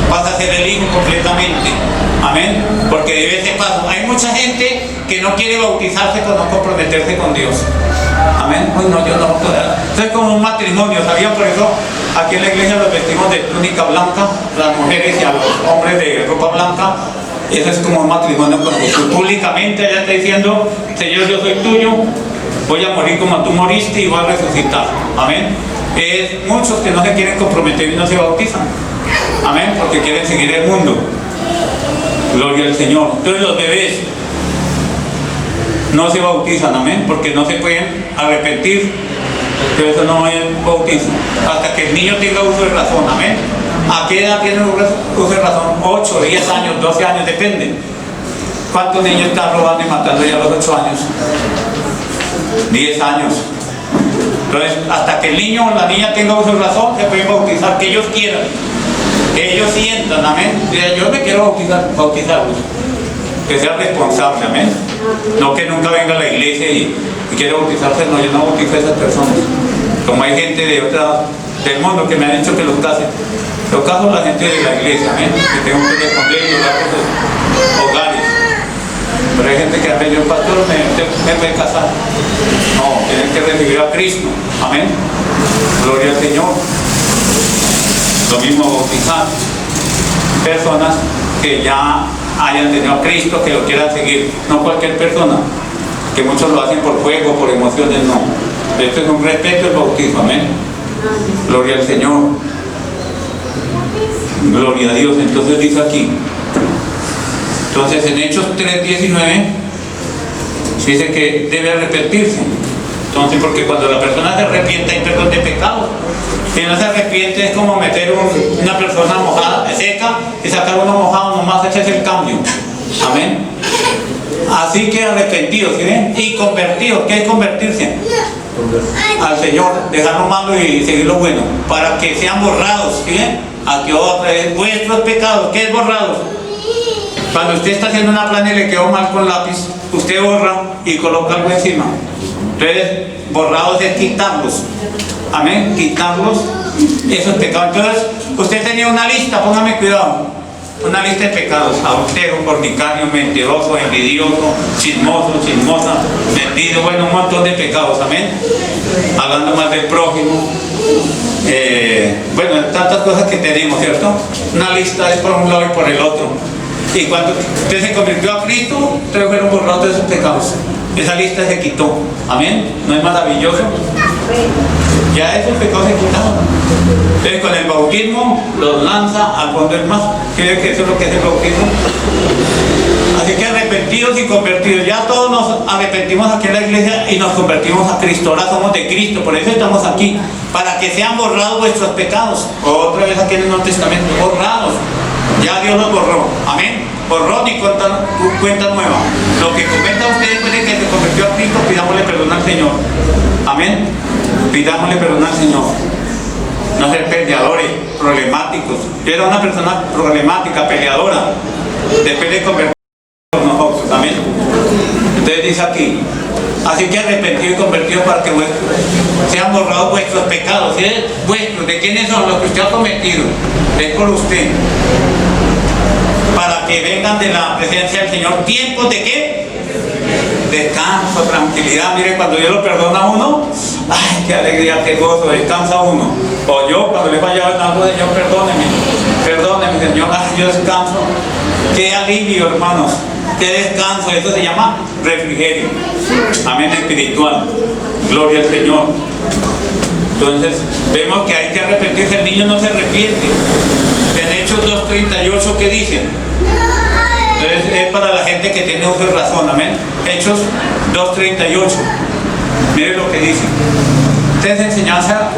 [SPEAKER 1] pasa a ser el Hijo completamente, amén. Porque debe ese paso. Hay mucha gente que no quiere bautizarse por no comprometerse con Dios, amén. Pues no, yo no puedo. Entonces, como un matrimonio, ¿sabían? Por eso aquí en la iglesia los vestimos de túnica blanca, las mujeres y a los hombres de ropa blanca. Eso es como un matrimonio con Jesús. Públicamente ella está diciendo, Señor, yo soy tuyo, voy a morir como tú moriste y voy a resucitar, amén. Es muchos que no se quieren comprometer y no se bautizan, amén, porque quieren seguir el mundo. Gloria al Señor. Entonces los bebés no se bautizan, amén, porque no se pueden arrepentir, pero eso no es bautismo hasta que el niño tenga uso de razón, amén. ¿A qué edad tiene uso de razón? 8, 10 años, 12 años, depende. ¿Cuántos niños están robando y matando ya a los 8 años? 10 años. Entonces, hasta que el niño o la niña tenga uso de razón, se pueden bautizar, que ellos quieran, que ellos sientan, amén. Yo me quiero bautizarlos, que sea responsable, amén. No que nunca venga a la iglesia y quiere bautizarse, no, yo no bautizo a esas personas. Como hay gente del mundo que me ha dicho que los case, yo caso a la gente de la iglesia, amén, que tengo que responder y los datos hogares. Pero hay gente que ha pedido, pastor, me puede casar. No, tienen que recibir a Cristo, amén. Gloria al Señor. Lo mismo bautizar personas que ya hayan tenido a Cristo, que lo quieran seguir, no cualquier persona, que muchos lo hacen por fuego, por emociones, no. Esto es un respeto el bautismo, amén. Gloria al Señor. Gloria a Dios. Entonces dice aquí, entonces en Hechos 3:19 dice que debe arrepentirse. Entonces, porque cuando la persona se arrepiente hay perdón de pecados. Si no se arrepiente es como meter una persona mojada, seca, y sacar uno mojado, nomás ese es el cambio. Amén. Así que arrepentidos, ¿sí ven? Y convertidos. ¿Qué es convertirse? Al Señor, dejar lo malo y seguir lo bueno, para que sean borrados, ¿sí ven? Aquí otra vez, vuestros pecados. ¿Qué es borrados? Cuando usted está haciendo una plana y le quedó mal con lápiz, usted borra y coloca algo encima. Entonces, borrados es quitarlos. Amén, quitarlos esos pecados. Entonces, usted tenía una lista, póngame cuidado, una lista de pecados: adulterio, fornicario, mentiroso, envidioso, chismoso, chismosa, vendido, bueno, un montón de pecados, amén. Hablando más del prójimo, bueno, tantas cosas que tenemos, ¿cierto? Una lista es por un lado y por el otro. Y cuando usted se convirtió a Cristo, ustedes fueron borrados de esos pecados. Esa lista se quitó, amén. ¿No es maravilloso? Ya esos pecados se quitaron. Entonces con el bautismo los lanza al fondo del mar. ¿Cree que eso es lo que es el bautismo? Así que arrepentidos y convertidos. Ya todos nos arrepentimos aquí en la iglesia y nos convertimos a Cristo. Ahora somos de Cristo, por eso estamos aquí, para que sean borrados vuestros pecados. Otra vez aquí en el Nuevo Testamento, borrados. Ya Dios los borró, amén. Borrón y cuenta nueva. Lo que comenta usted después de que se convirtió a Cristo, pidámosle perdón al Señor, amén. Pidámosle perdón al Señor. No ser peleadores, problemáticos. Yo era una persona problemática, peleadora, después de convertirnos nosotros, amén. Entonces dice aquí, así que arrepentidos y convertidos para que sean borrados vuestros pecados. ¿Sí? Vuestros, ¿de quiénes son? Los que usted ha cometido, es por usted, para que vengan de la presencia del Señor tiempos de ¿qué? Descanso, tranquilidad. Mire, cuando Dios lo perdona a uno, ay, qué alegría, qué gozo, descansa uno. O yo, cuando le fallaba en algo, Señor, perdóneme, Señor, ay, yo descanso. Qué alivio, hermanos, qué descanso. Eso se llama refrigerio, amén, espiritual. Gloria al Señor. Entonces, vemos que hay que arrepentirse. El niño no se arrepiente. En Hechos 2:38, ¿qué dicen? Entonces, es para la gente que tiene uso de razón, amén. Hechos 2:38. Miren lo que dice. Esta es enseñanza.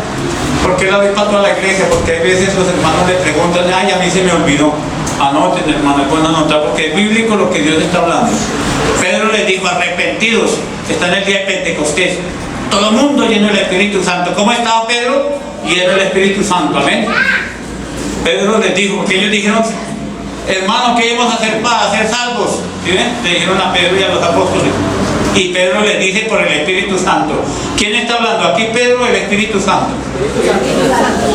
[SPEAKER 1] ¿Por qué la doy para toda la iglesia? Porque hay veces los hermanos le preguntan, ay, a mí se me olvidó. Anoten, hermanos, pueden anotar, porque es bíblico lo que Dios está hablando. Pedro les dijo, arrepentidos. Está en el día de Pentecostés. Todo el mundo lleno del Espíritu Santo. ¿Cómo estaba Pedro? Lleno del Espíritu Santo, amén. Pedro les dijo, porque ellos dijeron, hermanos, ¿qué íbamos a hacer para ser salvos? ¿Sí ven? Le dijeron a Pedro y a los apóstoles. Y Pedro les dice por el Espíritu Santo. ¿Quién está hablando? Aquí Pedro o el Espíritu Santo.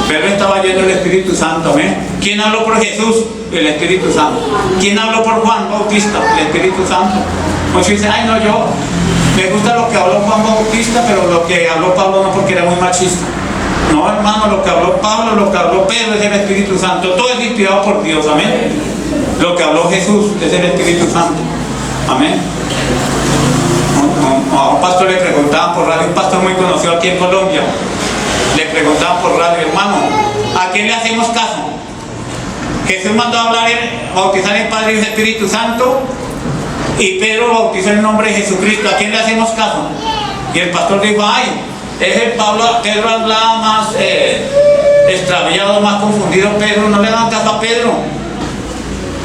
[SPEAKER 1] Pedro estaba lleno del Espíritu Santo, amén. ¿Quién habló por Jesús? El Espíritu Santo. ¿Quién habló por Juan Bautista? El Espíritu Santo. Muchos dicen, ay no, yo me gusta lo que habló Juan Bautista, pero lo que habló Pablo no, porque era muy machista. No, hermano, lo que habló Pablo, lo que habló Pedro es el Espíritu Santo. Todo es inspirado por Dios, amén. Lo que habló Jesús es el Espíritu Santo, amén. A un pastor le preguntaban por radio, un pastor muy conocido aquí en Colombia, le preguntaban por radio, hermano, ¿a quién le hacemos caso? Jesús mandó a hablar, bautizar en Padre y el Espíritu Santo, y Pedro bautizó en el nombre de Jesucristo. ¿A quién le hacemos caso? Y el pastor dijo, ay, es el Pedro hablaba más extraviado, más confundido. Pedro, no le dan caso a Pedro.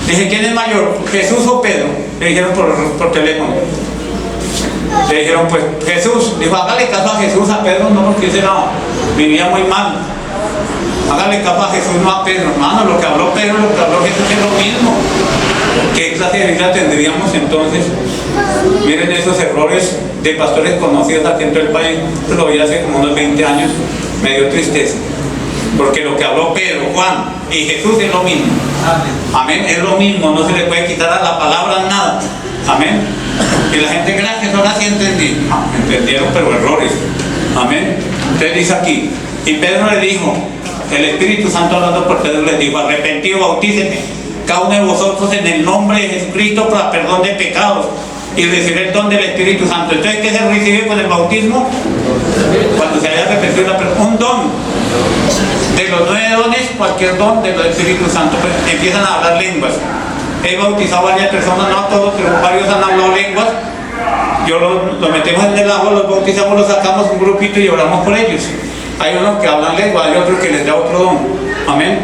[SPEAKER 1] Dije, ¿quién es mayor, Jesús o Pedro? Le dijeron por teléfono. Le dijeron, pues Jesús, dijo, hágale caso a Jesús, a Pedro no, porque ese no, vivía muy mal. Hágale caso a Jesús, no a Pedro, hermano. Lo que habló Pedro, lo que habló Jesús es lo mismo. ¿Qué clase de vida tendríamos entonces? Miren esos errores de pastores conocidos aquí en todo el país. Lo vi hace como unos 20 años, me dio tristeza. Porque lo que habló Pedro, Juan y Jesús es lo mismo. Amén, es lo mismo, no se le puede quitar a la palabra nada. Amén. Y la gente cree que son así entendí. No, entendieron, pero errores. Amén. Entonces dice aquí, y Pedro le dijo, el Espíritu Santo hablando por Pedro les dijo, arrepentido, bautíceme cada uno de vosotros en el nombre de Jesucristo para perdón de pecados y recibir el don del Espíritu Santo. Entonces, ¿qué se recibe con el bautismo? Cuando se haya arrepentido la persona, un don. De los 9 dones, cualquier don del Espíritu Santo, pues empiezan a hablar lenguas. He bautizado a varias personas, no a todos, pero varios han hablado lenguas. Yo lo metemos en el agua, los bautizamos, los sacamos un grupito y oramos por ellos. Hay unos que hablan lenguas, hay otros que les da otro don. Amén.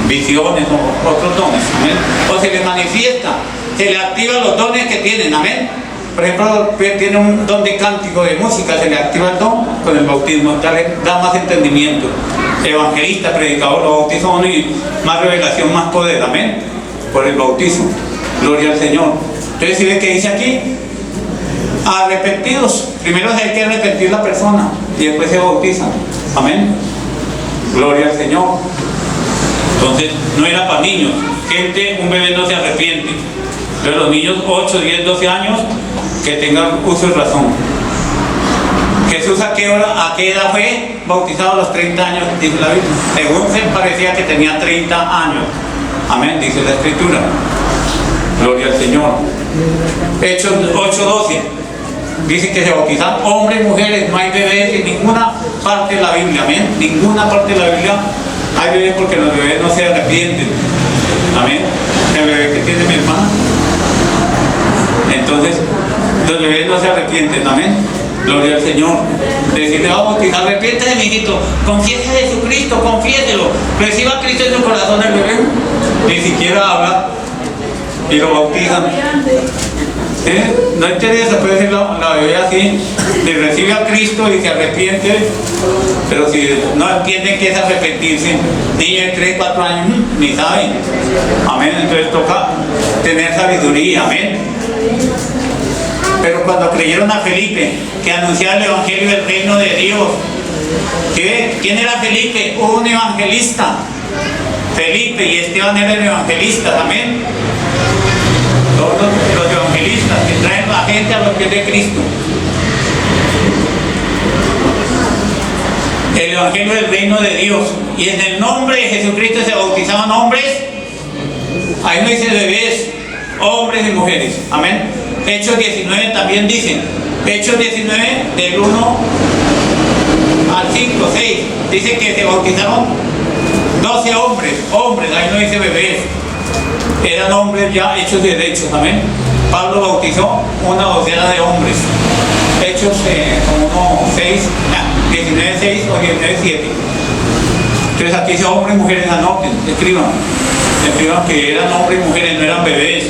[SPEAKER 1] Visiones o otros dones. Amén. O se les manifiesta, se le activan los dones que tienen. Amén. Por ejemplo, tiene un don de cántico, de música, se le activa el don con el bautismo, da más entendimiento. Evangelista, predicador, lo bautiza uno y más revelación, más poder. Amén. Por el bautismo. Gloria al Señor. Entonces, ¿sí ve que dice aquí? Arrepentidos. Primero hay que arrepentir la persona y después se bautiza. Amén. Gloria al Señor. Entonces, no era para niños. Gente, un bebé no se arrepiente. Pero los niños 8, 10, 12 años que tengan uso y razón. Jesús a qué edad fue bautizado? A los 30 años, dice la Biblia. Según se parecía que tenía 30 años. Amén, dice la Escritura. Gloria al Señor. Hechos 8:12. Dice que se bautizan hombres y mujeres, no hay bebés en ninguna parte de la Biblia. Amén. Ninguna parte de la Biblia hay bebés porque los bebés no se arrepienten. Amén. El bebé que tiene mi hermana. Entonces, los bebés no se arrepienten. Amén. Gloria al Señor. Decirle, vamos, arrepiéntese, mijito, confiese a Jesucristo, confiéselo, reciba a Cristo en su corazón. El bebé ni siquiera habla y lo bautizan. No interesa, puede ser la bebé así, le recibe a Cristo y se arrepiente, pero si no entienden qué es arrepentirse, niños de 3, 4 años, ni saben. Amén. Entonces toca tener sabiduría. Amén. Pero cuando creyeron a Felipe, que anunciaba el Evangelio del Reino de Dios, ¿quién era Felipe? Un evangelista. Felipe y Esteban eran evangelistas. Amén. Todos los evangelistas que traen la gente a los pies de Cristo. El Evangelio del Reino de Dios. Y en el nombre de Jesucristo se bautizaban hombres. Ahí no dice bebés, hombres y mujeres. Amén. Hechos 19 también dicen. Hechos 19 del 1 al 5, 6. Dice que se bautizaron 12 hombres. Ahí no dice bebés. Eran hombres ya hechos de derechos. Amén. Pablo bautizó una docena de hombres. Hechos como 6, 19, 6 o 19, 7. Entonces aquí dice hombres y mujeres, anoten, escriban que eran hombres y mujeres, no eran bebés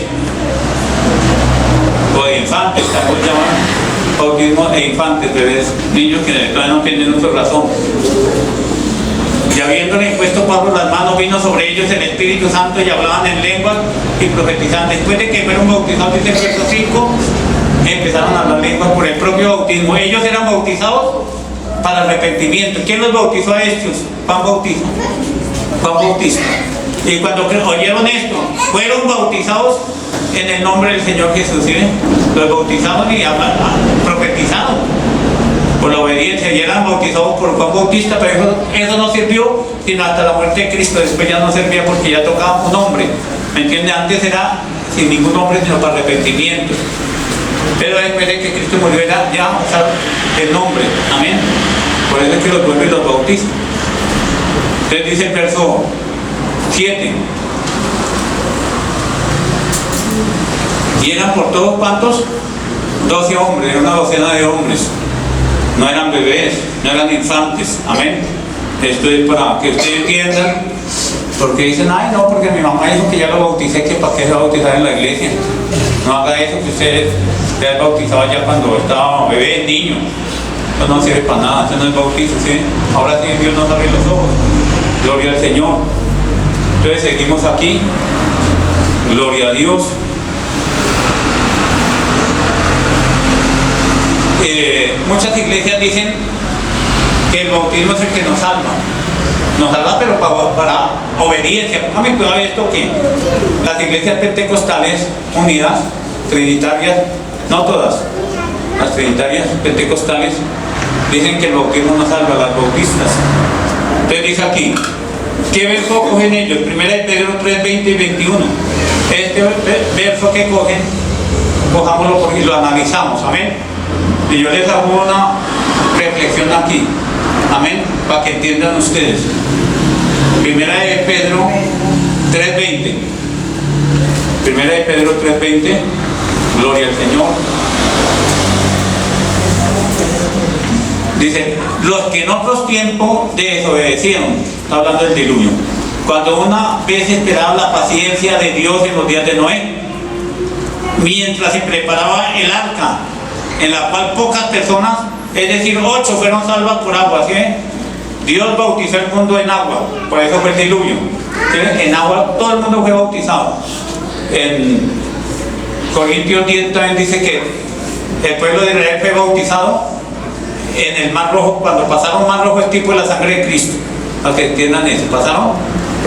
[SPEAKER 1] o de infantes, también llaman bautismo de infantes, bebés, niños que todavía no tienen uso razón. Y habiéndole impuesto Pablo las manos, vino sobre ellos el Espíritu Santo y hablaban en lenguas y profetizaban. Después de que fueron bautizados, dice el verso 5, empezaron a hablar lenguas por el propio bautismo. Ellos eran bautizados para arrepentimiento. ¿Quién los bautizó a estos? Juan Bautista. Y cuando oyeron esto, fueron bautizados en el nombre del Señor Jesús. ¿Sí? Los bautizaron y profetizaron por la obediencia y eran bautizados por Juan Bautista, pero eso no sirvió sino hasta la muerte de Cristo. Después ya no servía porque ya tocaba un nombre. ¿Me entiende? Antes era sin ningún nombre sino para arrepentimiento. Pero después de que Cristo murió era ya usar el nombre. Amén. Por eso es que los vuelve y los bautiza. Entonces dice el verso 7. Y eran por todos cuantos 12 hombres, una docena de hombres. No eran bebés, no eran infantes. Amén. Esto es para que ustedes entiendan Porque dicen, ay no, porque mi mamá dijo que ya lo bauticé, que para qué se va a bautizar en la iglesia. No haga eso, que usted se ha bautizado ya cuando estaba bebé, niño. Eso no sirve para nada, eso no es bautizo, ¿sí? Ahora sí Dios nos abre los ojos. Gloria al Señor. Entonces seguimos aquí. Gloria a Dios. Muchas iglesias dicen que el bautismo es el que nos salva. Nos salva, pero para obediencia. Póngame cuidado de esto, que las iglesias pentecostales unidas, trinitarias, no todas, las trinitarias pentecostales, dicen que el bautismo nos salva, las bautistas. Entonces dice aquí, ¿qué verso cogen ellos? 1 Pedro 3, 20 y 21. Este verso que cogen, cojámoslo porque lo analizamos, amén. Y yo les hago una reflexión aquí, amén, para que entiendan ustedes. 1 Pedro 3:20. 1 Pedro 3:20. Gloria al Señor. Dice, los que en otros tiempos desobedecieron, está hablando del diluvio, cuando una vez esperaba la paciencia de Dios en los días de Noé, mientras se preparaba el arca, en la cual pocas personas, es decir, 8 fueron salvas por agua, ¿sí? Dios bautizó el mundo en agua, por eso fue el diluvio, ¿sí? En agua todo el mundo fue bautizado. En Corintios 10 también dice que el pueblo de Israel fue bautizado en el Mar Rojo. Cuando pasaron Mar Rojo es tipo de la sangre de Cristo, para que entiendan eso. Pasaron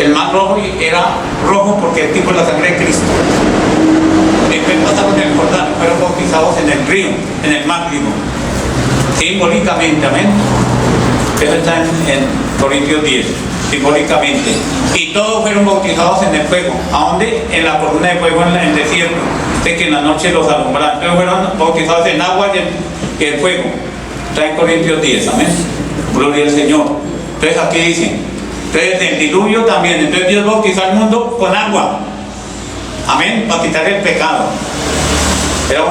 [SPEAKER 1] el Mar Rojo y era rojo porque es tipo de la sangre de Cristo. Después pasaron el Jordán, fueron bautizados en el río, en el mar, digo, simbólicamente, amén. Eso está en Corintios 10, simbólicamente. Y todos fueron bautizados en el fuego. ¿A dónde? En la columna de fuego en el desierto, de que en la noche los alumbraron. Entonces fueron bautizados en agua y el fuego. Está en Corintios 10, amén. Gloria al Señor. Entonces aquí dice, entonces el diluvio también, entonces Dios bautizó al mundo con agua, amén, para quitar el pecado. Era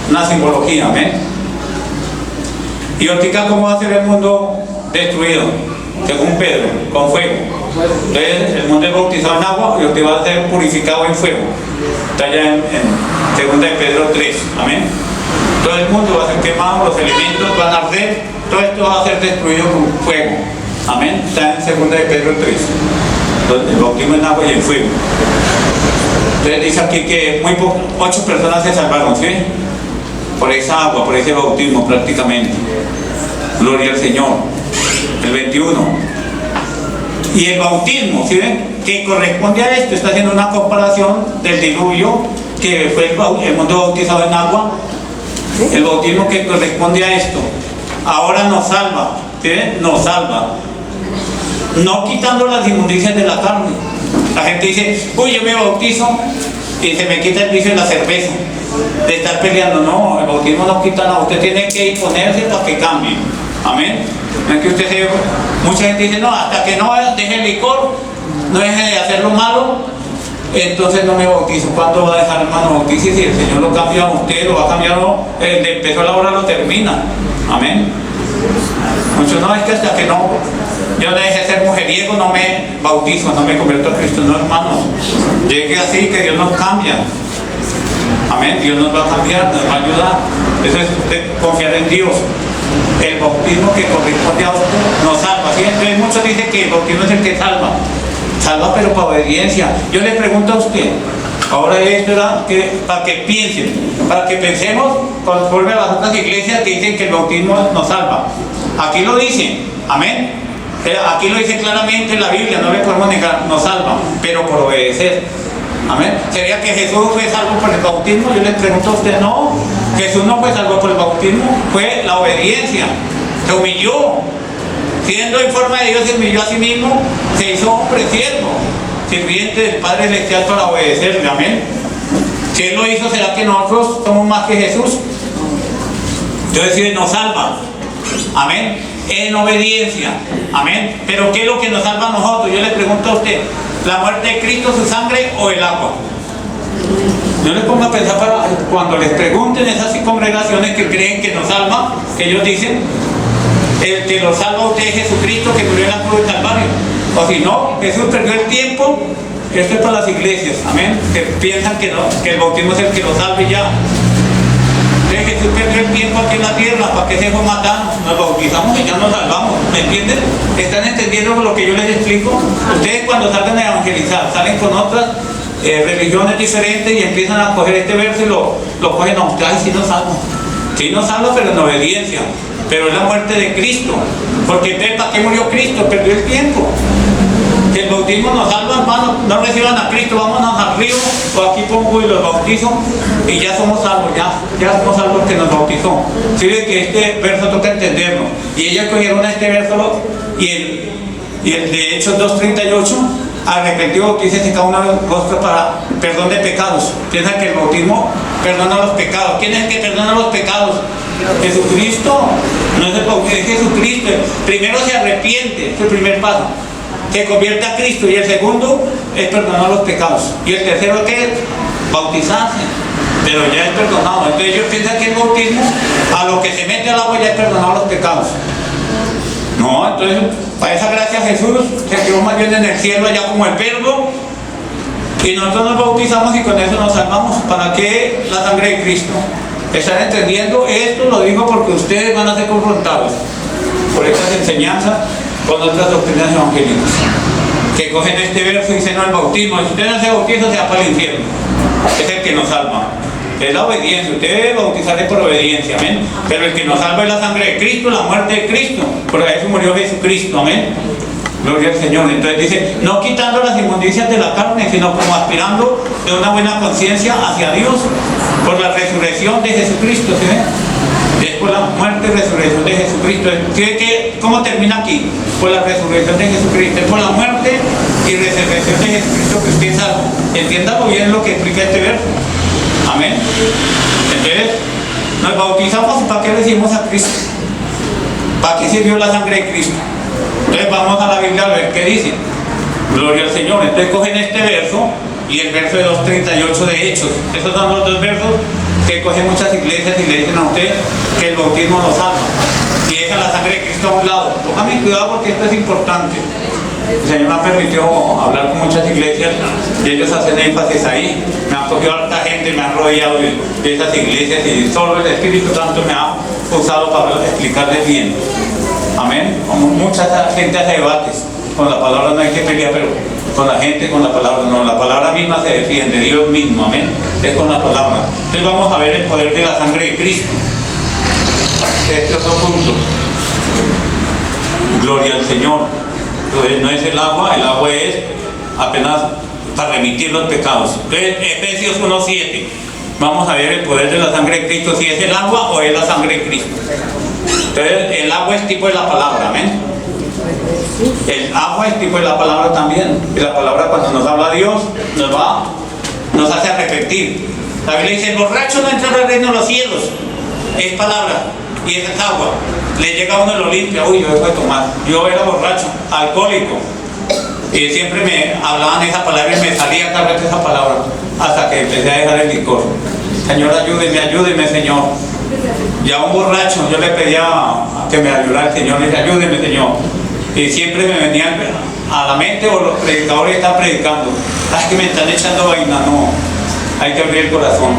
[SPEAKER 1] una simbología, amén. Y ahorita, ¿cómo va a ser el mundo destruido? Según Pedro, con fuego. Entonces el mundo es bautizado en agua y ahorita va a ser purificado en fuego. Está allá en 2 de Pedro 3, amén. Todo el mundo va a ser quemado, los elementos van a arder, todo esto va a ser destruido con fuego, amén. Está en 2 de Pedro 3, el bautismo en agua y en fuego. Entonces dice aquí que 8 personas se salvaron, ¿sí? Por esa agua, por ese bautismo prácticamente. Gloria al Señor. El 21. Y el bautismo, ¿sí ven? Que corresponde a esto, está haciendo una comparación del diluvio, que fue el mundo bautizado en agua. El bautismo que corresponde a esto, ahora nos salva, ¿sí ven? Nos salva. No quitando las inmundicias de la carne. La gente dice, uy, yo me bautizo y se me quita el vicio de la cerveza, de estar peleando. No, el bautismo no quita nada. Usted tiene que disponerse para que cambie. Amén. No es que usted se... Mucha gente dice, no, hasta que no deje el licor, no deje de hacer lo malo, entonces no me bautizo. ¿Cuándo va a dejar, hermano? Bautizo, si el Señor lo cambia a usted, lo va a cambiar, de empezó la hora, lo termina. Amén. Muchos no, es que hasta que no, yo deje de ser mujeriego, no me bautizo, no me convierto a Cristo. No, hermanos, llegue así, que Dios nos cambia. Amén, Dios nos va a cambiar, nos va a ayudar. Eso es usted confiar en Dios. El bautismo que corresponde a usted nos salva, ¿sí? Entonces muchos dicen que el bautismo es el que salva. Salva, pero para obediencia. Yo le pregunto a usted, ahora esto era para que piensen, para que pensemos conforme a las otras iglesias que dicen que el bautismo nos salva. Aquí lo dicen, amén. Aquí lo dice claramente en la Biblia, no le podemos negar, nos salva, pero por obedecer. Amén. ¿Sería que Jesús fue salvo por el bautismo? Yo le pregunto a usted, no. Jesús no fue salvo por el bautismo, fue la obediencia. Se humilló. Siendo en forma de Dios, se humilló a sí mismo, se hizo hombre, siervo, sirviente del Padre Celestial para obedecerle. Amén. Si Él lo hizo, ¿será que nosotros somos más que Jesús? Entonces nos salva. Amén. En obediencia. Amén. Pero ¿qué es lo que nos salva a nosotros? Yo le pregunto a usted, ¿la muerte de Cristo, su sangre o el agua? No les ponga a pensar para cuando les pregunten esas congregaciones que creen que nos salva, que ellos dicen, el que los salva a usted es Jesucristo, que murió en la cruz del Calvario. O si no, Jesús perdió el tiempo. Esto es para las iglesias, amén, que piensan que no, que el bautismo es el que lo salve ya. Entonces Jesús perdió el tiempo aquí en la tierra, ¿para qué se fue matando? Nos bautizamos y ya nos salvamos, ¿me entienden? ¿Están entendiendo lo que yo les explico? Ustedes cuando salgan a evangelizar, salen con otras religiones diferentes y empiezan a coger este verso y lo cogen, no, ay, sí nos salvo. Sí nos salva, pero en obediencia. Pero es la muerte de Cristo. Porque entonces, ¿para qué murió Cristo? Perdió el tiempo. Que el bautismo nos salva, hermano. No reciban a Cristo, vámonos al río, o aquí pongo y los bautizo, y ya somos salvos, ya somos salvos que nos bautizó. Sí, ve que este verso toca entenderlo. Y ellos cogieron este verso y el de Hechos 2:38, arrepentido, bautícese cada uno de vosotros para perdón de pecados. Piensan que el bautismo perdona los pecados. ¿Quién es el que perdona los pecados? Jesucristo. No es el bautismo, es Jesucristo. Primero se arrepiente, es el primer paso. Se convierte a Cristo, y el segundo es perdonar los pecados, y el tercero ¿qué es? Bautizarse, pero ya es perdonado. Entonces ellos piensan que el bautismo, a lo que se mete al agua, ya es perdonar los pecados. No, entonces para esa gracia Jesús se quedó más bien en el cielo allá como el verbo, y nosotros nos bautizamos y con eso nos salvamos. ¿Para qué la sangre de Cristo? ¿Están entendiendo? Esto lo digo porque ustedes van a ser confrontados por estas enseñanzas con otras doctrinas evangélicas que cogen este verso y dicen, no, el bautismo, si usted no se bautiza, se va para el infierno, es el que nos salva. Es la obediencia, usted debe bautizarse por obediencia, amén. Pero el que nos salva es la sangre de Cristo, la muerte de Cristo. Por eso murió Jesucristo, amén. Gloria al Señor. Entonces dice, no quitando las inmundicias de la carne, sino como aspirando de una buena conciencia hacia Dios por la resurrección de Jesucristo, ¿sí ven? Es por la muerte y resurrección de Jesucristo. ¿Cómo termina aquí? Por la resurrección de Jesucristo. Es por la muerte y resurrección de Jesucristo que usted salva. Entiéndalo bien lo que explica este verso. Amén. Entonces, nos bautizamos, ¿para qué recibimos a Cristo? ¿Para qué sirvió la sangre de Cristo? Entonces vamos a la Biblia a ver qué dice. Gloria al Señor. Entonces cogen este verso y el verso de 2:38 de Hechos. Esos son los dos versos que cogen muchas iglesias y le dicen a usted que el bautismo nos salva. Y dejan la sangre de Cristo a un lado. Póngame cuidado porque esto es importante. El Señor me ha permitido hablar con muchas iglesias y ellos hacen énfasis ahí. Me han cogido harta gente, me han rodeado de esas iglesias y solo el Espíritu Santo me ha usado para explicarles bien. Amén. Como mucha gente hace debates. Con la palabra no hay que pelear, pero con la gente, con la palabra no. La palabra misma se defiende, Dios mismo, amén. Es con la palabra. Entonces vamos a ver el poder de la sangre de Cristo. Este otro punto. Gloria al Señor. Entonces no es el agua es apenas para remitir los pecados. Entonces Efesios 1:7. Vamos a ver el poder de la sangre de Cristo, si es el agua o es la sangre de Cristo. Entonces el agua es tipo de la palabra, amén. El agua es tipo de la palabra también. Y la palabra, cuando nos habla Dios, nos hace arrepentir. La Biblia dice, el borracho no entra al reino de los cielos. Es palabra y es agua. Le llega a uno y lo limpia. Uy, yo dejo de tomar. Yo era borracho, alcohólico, y siempre me hablaban esa palabra y me salía cada vez esa palabra, hasta que empecé a dejar el licor. Señor, ayúdeme, Señor. Y a un borracho yo le pedía que me ayudara el Señor, le dije, ayúdeme, Señor. Y siempre me venían a la mente, o los predicadores están predicando, ay, que me están echando vaina. No, hay que abrir el corazón.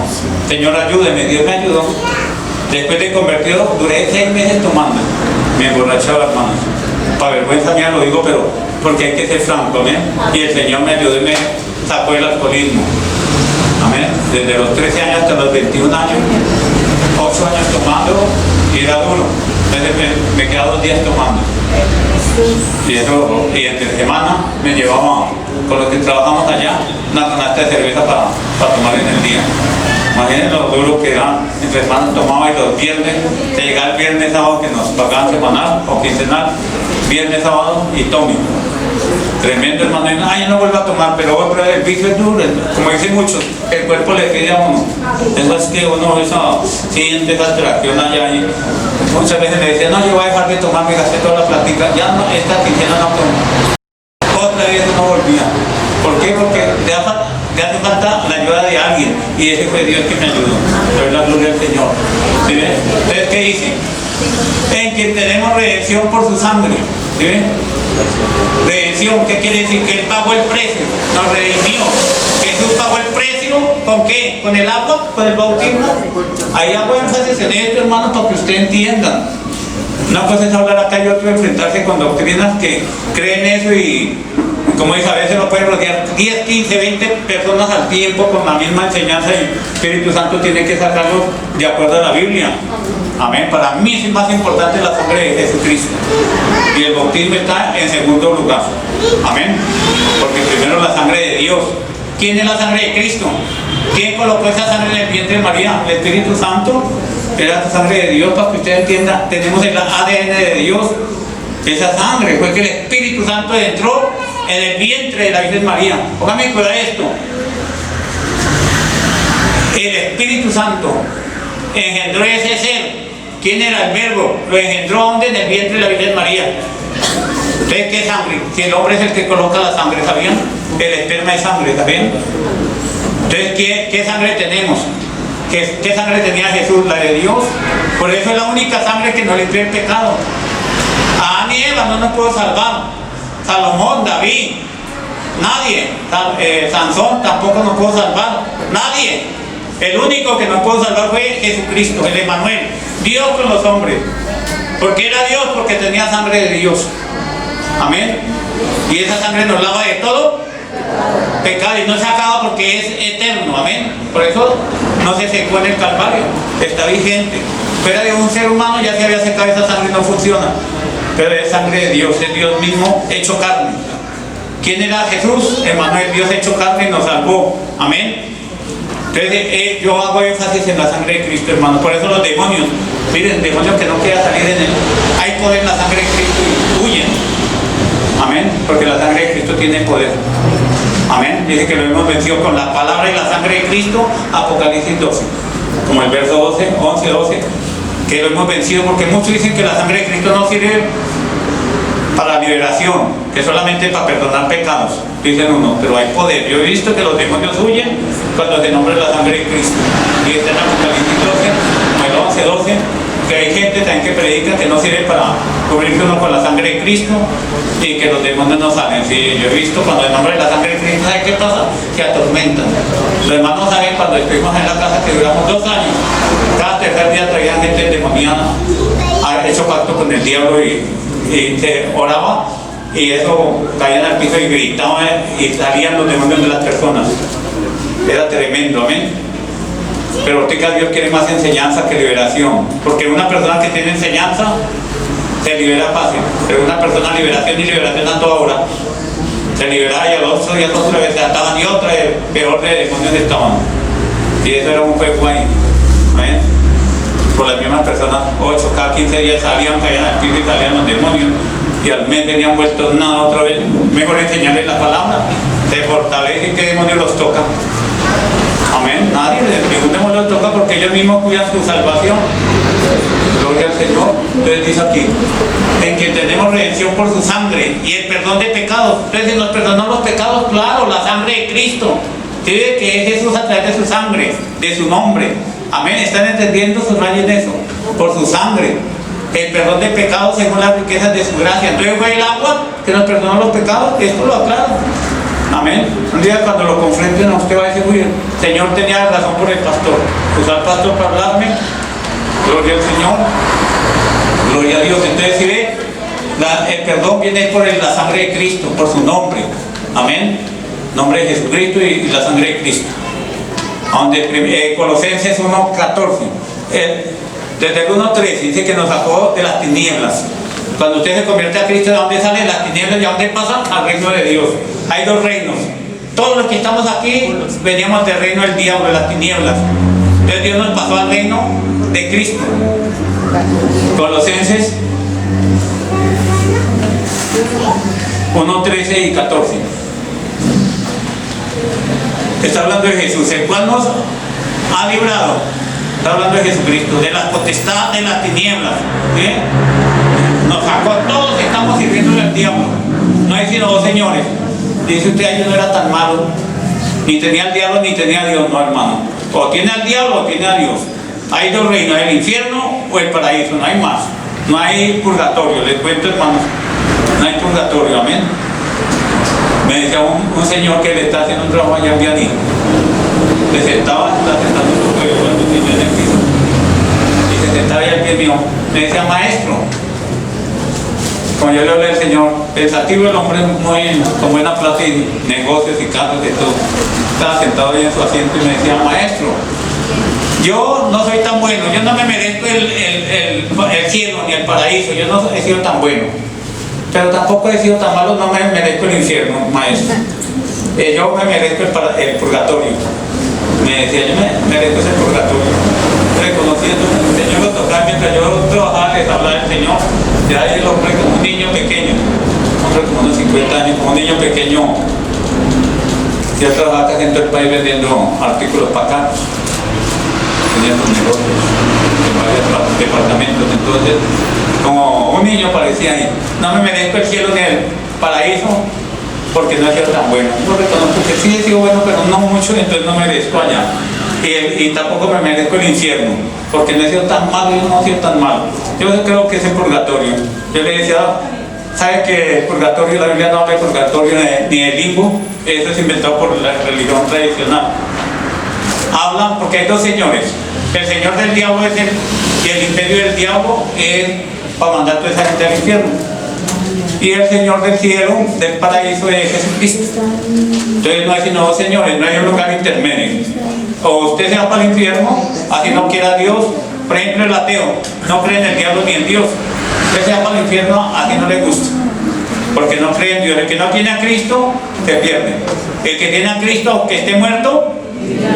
[SPEAKER 1] Señor, ayúdeme. Dios me ayudó. Después de convertido, duré 6 meses tomando. Me emborrachaba, hermanos. Para vergüenza mía lo digo, pero porque hay que ser franco, amén. Y el Señor me ayudó y me sacó el alcoholismo. Amén. Desde los 13 años hasta los 21 años, 8 años tomando, y era duro. Entonces me quedaba 2 días tomando. Y entre semana me llevaba, con los que trabajamos allá, una canasta de cerveza para tomar en el día. Imagínense lo duro que era. Entre semanas tomaba, y los viernes, se llegaba el viernes, sábado, que nos pagaban semanal o quincenal, viernes, sábado y tome. Tremendo, hermano. Ay, yo no vuelvo a tomar, pero el vicio es duro. Como dicen muchos, el cuerpo le pide a uno. Eso es que uno siente esa atracción allá. Y muchas veces me decían, no, yo voy a dejar de tomar, me gasté toda la platica. Ya no, esta quincena no tomo. Otra vez no volvía. ¿Por qué? Porque le hace falta la ayuda de alguien, y ese fue Dios que me ayudó. Doy la gloria al Señor. ¿Sí ven? Entonces, ¿qué dice? En que tenemos redención por su sangre. ¿Sí ven? Redención, ¿qué quiere decir? Que Él pagó el precio, nos redimió. Jesús pagó el precio, ¿con qué? ¿Con el agua? ¿Con el bautismo? Ahí hago énfasis en esto, hermanos, para que usted entienda. Una cosa es hablar acá y otra enfrentarse con doctrinas que creen eso y como dice, a veces no puede rodear 10, 15, 20 personas al tiempo con la misma enseñanza y el Espíritu Santo tiene que sacarlos de acuerdo a la Biblia. Amén. Para mí es más importante la sangre de Jesucristo. Y el bautismo está en segundo lugar. Amén. Porque primero la sangre de Dios. ¿Quién es la sangre de Cristo? ¿Quién colocó esa sangre en el vientre de María? ¿El Espíritu Santo? Era la sangre de Dios, para que usted entienda. Tenemos el ADN de Dios. Esa sangre fue que el Espíritu Santo entró en el vientre de la Virgen María. Póngame cuidado esto. El Espíritu Santo engendró ese ser. ¿Quién era el verbo? Lo engendró ¿dónde? En el vientre de la Virgen María. ¿Ustedes qué sangre? Si el hombre es el que coloca la sangre, ¿sabían? El esperma es sangre, ¿sabían? Entonces, ¿qué sangre tenemos? ¿Qué sangre tenía Jesús? La de Dios. Por eso es la única sangre que nos limpia el pecado. Adán y Eva no nos pudo salvar. Salomón, David, nadie. Sansón tampoco nos pudo salvar. Nadie. El único que nos pudo salvar fue Jesucristo, el Emmanuel, Dios con los hombres. ¿Por qué era Dios? Porque tenía sangre de Dios. Amén. Y esa sangre nos lava de todo pecado y no se acaba porque es eterno. Amén. Por eso no se secó en el Calvario, está vigente. Fuera de un ser humano ya se había secado esa sangre y no funciona. Pero es sangre de Dios, es Dios mismo hecho carne. ¿Quién era Jesús? Emmanuel, Dios hecho carne y nos salvó. Amén. Entonces yo hago énfasis en la sangre de Cristo, hermano. Por eso los demonios, miren, demonios que no quieran salir en él, hay poder en la sangre de Cristo y huyen. Amén. Porque la sangre de Cristo tiene poder. Amén. Dice que lo hemos vencido con la palabra y la sangre de Cristo. Apocalipsis 12. Como el verso 11, 12. Que lo hemos vencido, porque muchos dicen que la sangre de Cristo no sirve para liberación, que solamente para perdonar pecados, dicen uno, pero hay poder. Yo he visto que los demonios huyen cuando se nombra la sangre de Cristo. Y está en Apocalipsis 12, como el 11, 12, que hay gente también que predica que no sirve para cubrirse uno con la sangre de Cristo y que los demonios no salen. Sí, yo he visto cuando se nombra la sangre de Cristo, ¿sabe qué pasa? Se atormentan. Los hermanos saben cuando estuvimos en la casa que duramos 2 años, cada tercer día traían gente endemoniada, ha hecho pacto con el diablo y se oraba y eso caían al piso y gritaban y salían los demonios de las personas. Era tremendo, amén. Pero ahorita Dios quiere más enseñanza que liberación, porque una persona que tiene enseñanza se libera fácil, pero una persona liberación y liberación a toda hora se liberaba y a los otros días otra vez se ataban y otra vez peor de demonios estaban. Y eso era un juego ahí, amén. Por las mismas personas, 8, cada 15 días salían, caían al piso y salían los demonios y al mes venían vueltos nada otra vez. Mejor enseñarles la palabra, se fortalece y qué demonio los toca. Amén, nadie, ningún demonio los toca porque ellos mismos cuidan su salvación. Gloria al Señor. Entonces dice aquí, en que tenemos redención por su sangre y el perdón de pecados. Entonces nos perdonó los pecados, claro, la sangre de Cristo. Tiene que es Jesús a través de su sangre, de su nombre. Amén, están entendiendo sus rayos en eso, por su sangre. El perdón de pecados según las riquezas de su gracia. Entonces fue el agua que nos perdonó los pecados, esto lo aclara. Amén. Un día cuando lo confronten a usted va a decir, uy, el Señor tenía razón por el pastor. Usar al pastor para hablarme. Gloria al Señor. Gloria a Dios. Entonces si ve, el perdón viene por la sangre de Cristo, por su nombre. Amén. Nombre de Jesucristo y la sangre de Cristo. Donde Colosenses 1:14, desde el 1:13 dice que nos sacó de las tinieblas. Cuando usted se convierte a Cristo, ¿de dónde salen las tinieblas y a dónde pasan? Al reino de Dios. Hay 2 reinos. Todos los que estamos aquí veníamos del reino del diablo, de las tinieblas. Entonces Dios nos pasó al reino de Cristo. Colosenses 1:13 y 14. Está hablando de Jesús, el cual nos ha librado. Está hablando de Jesucristo, de las potestades de las tinieblas. ¿Sí? Nos sacó, todos estamos sirviendo al diablo. No hay sino 2 señores. Dice usted, yo no era tan malo. Ni tenía al diablo ni tenía a Dios, no, hermano. O tiene al diablo o tiene a Dios. Hay 2 reinos, el infierno o el paraíso, no hay más. No hay purgatorio, les cuento, hermanos. No hay purgatorio, amén. Me decía un señor que le está haciendo un trabajo allá en Vianí. Le sentaba, estaba sentando un poco de cuando tenía en el piso. Y se sentaba ahí al pie mío. Me decía, maestro. Como yo le hablé al Señor, pensativo el hombre muy con buena plata y negocios y casas y todo. Estaba sentado ahí en su asiento y me decía, maestro, yo no soy tan bueno, yo no me merezco el cielo ni el paraíso, yo no he sido tan bueno. Pero tampoco he sido tan malo, no me merezco el infierno, maestro. Yo me merezco el purgatorio. Me decía, yo me merezco ese purgatorio. Reconociendo que el Señor lo tocaba mientras yo trabajaba, les hablaba del Señor. Ya el hombre como un niño pequeño, hombre como unos 50 años, como un niño pequeño. Ya trabajaba casi en todo el país vendiendo artículos para carros, vendiendo negocios en varios departamentos. Entonces, como un niño parecía ahí. No me merezco el cielo ni el paraíso porque no he sido tan bueno. Yo reconozco que sí he sido bueno, pero no mucho, entonces no merezco allá. Y tampoco me merezco el infierno, porque no he sido tan malo y no he sido tan malo. Yo creo que es el purgatorio. Yo le decía, ¿sabe que el purgatorio, la Biblia no habla de purgatorio ni de limbo? Eso es inventado por la religión tradicional. Hablan porque hay dos señores. El señor del diablo es y el imperio del diablo es para mandar a toda esa gente al infierno. Y el Señor del cielo, del paraíso, es Jesucristo. Entonces no hay sino dos señores, no hay un lugar intermedio. O usted se va para el infierno, así no quiera Dios. Por ejemplo, el ateo no cree en el diablo ni en Dios. Usted se va para el infierno, así no le gusta, porque no cree en Dios. El que no tiene a Cristo, se pierde. El que tiene a Cristo, aunque esté muerto,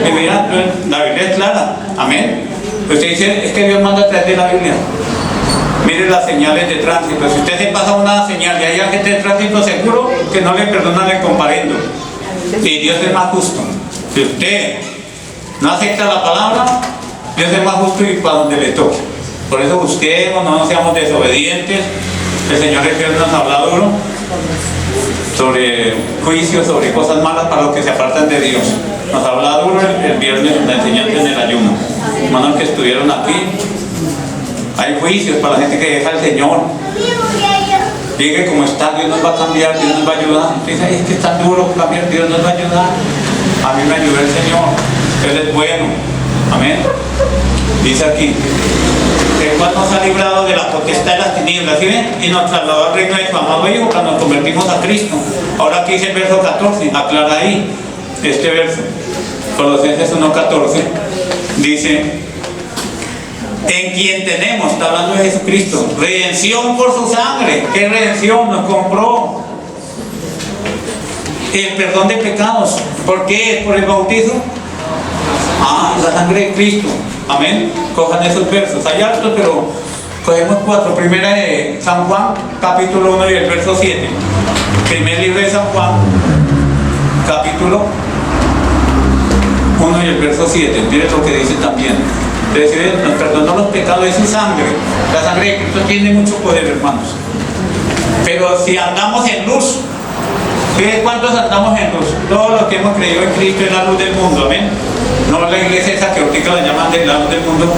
[SPEAKER 1] vivirá. La Biblia es clara, amén. Usted dice, es que Dios manda a través de la Biblia. Mire las señales de tránsito. Si usted se pasa una señal y hay gente de tránsito, seguro que no le perdonan el comparendo. Y Dios es más justo. Si usted no acepta la palabra, Dios es más justo y para donde le toque. Por eso busquemos, no seamos desobedientes. El Señor nos habla duro sobre juicios, sobre cosas malas para los que se apartan de Dios. Nos habla duro el viernes en la enseñanza en el ayuno. Hermanos que estuvieron aquí, hay juicios para la gente que deja al Señor. Diga como está, Dios nos va a cambiar, Dios nos va a ayudar. Dice, es que es tan duro cambiar, Dios nos va a ayudar. A mí me ayudó el Señor, Él es bueno. Amén. Dice aquí, el cual nos ha librado de la potestad de las tinieblas, ¿sí ven? Y nos trasladó al reino de su amado Hijo cuando nos convertimos a Cristo. Ahora aquí dice el verso 14, aclara ahí este verso. Colosenses 1:14 dice, en quien tenemos, está hablando de Jesucristo, redención por su sangre. ¿Qué redención? Nos compró el perdón de pecados. ¿Por qué? ¿Es por el bautizo? La sangre de Cristo. Amén. Cojan esos versos. Hay hartos, pero cogemos 4. Primera de San Juan, capítulo 1 y el verso 7. Primer libro de San Juan, capítulo 1 y el verso 7. Miren lo que dice también. Entonces, nos perdonó los pecados de su sangre. La sangre de Cristo tiene mucho poder, hermanos. Pero si andamos en luz, ¿cuántos andamos en luz? Todos los que hemos creído en Cristo es la luz del mundo, amén. No la iglesia esa que ahorita la llaman de la luz del mundo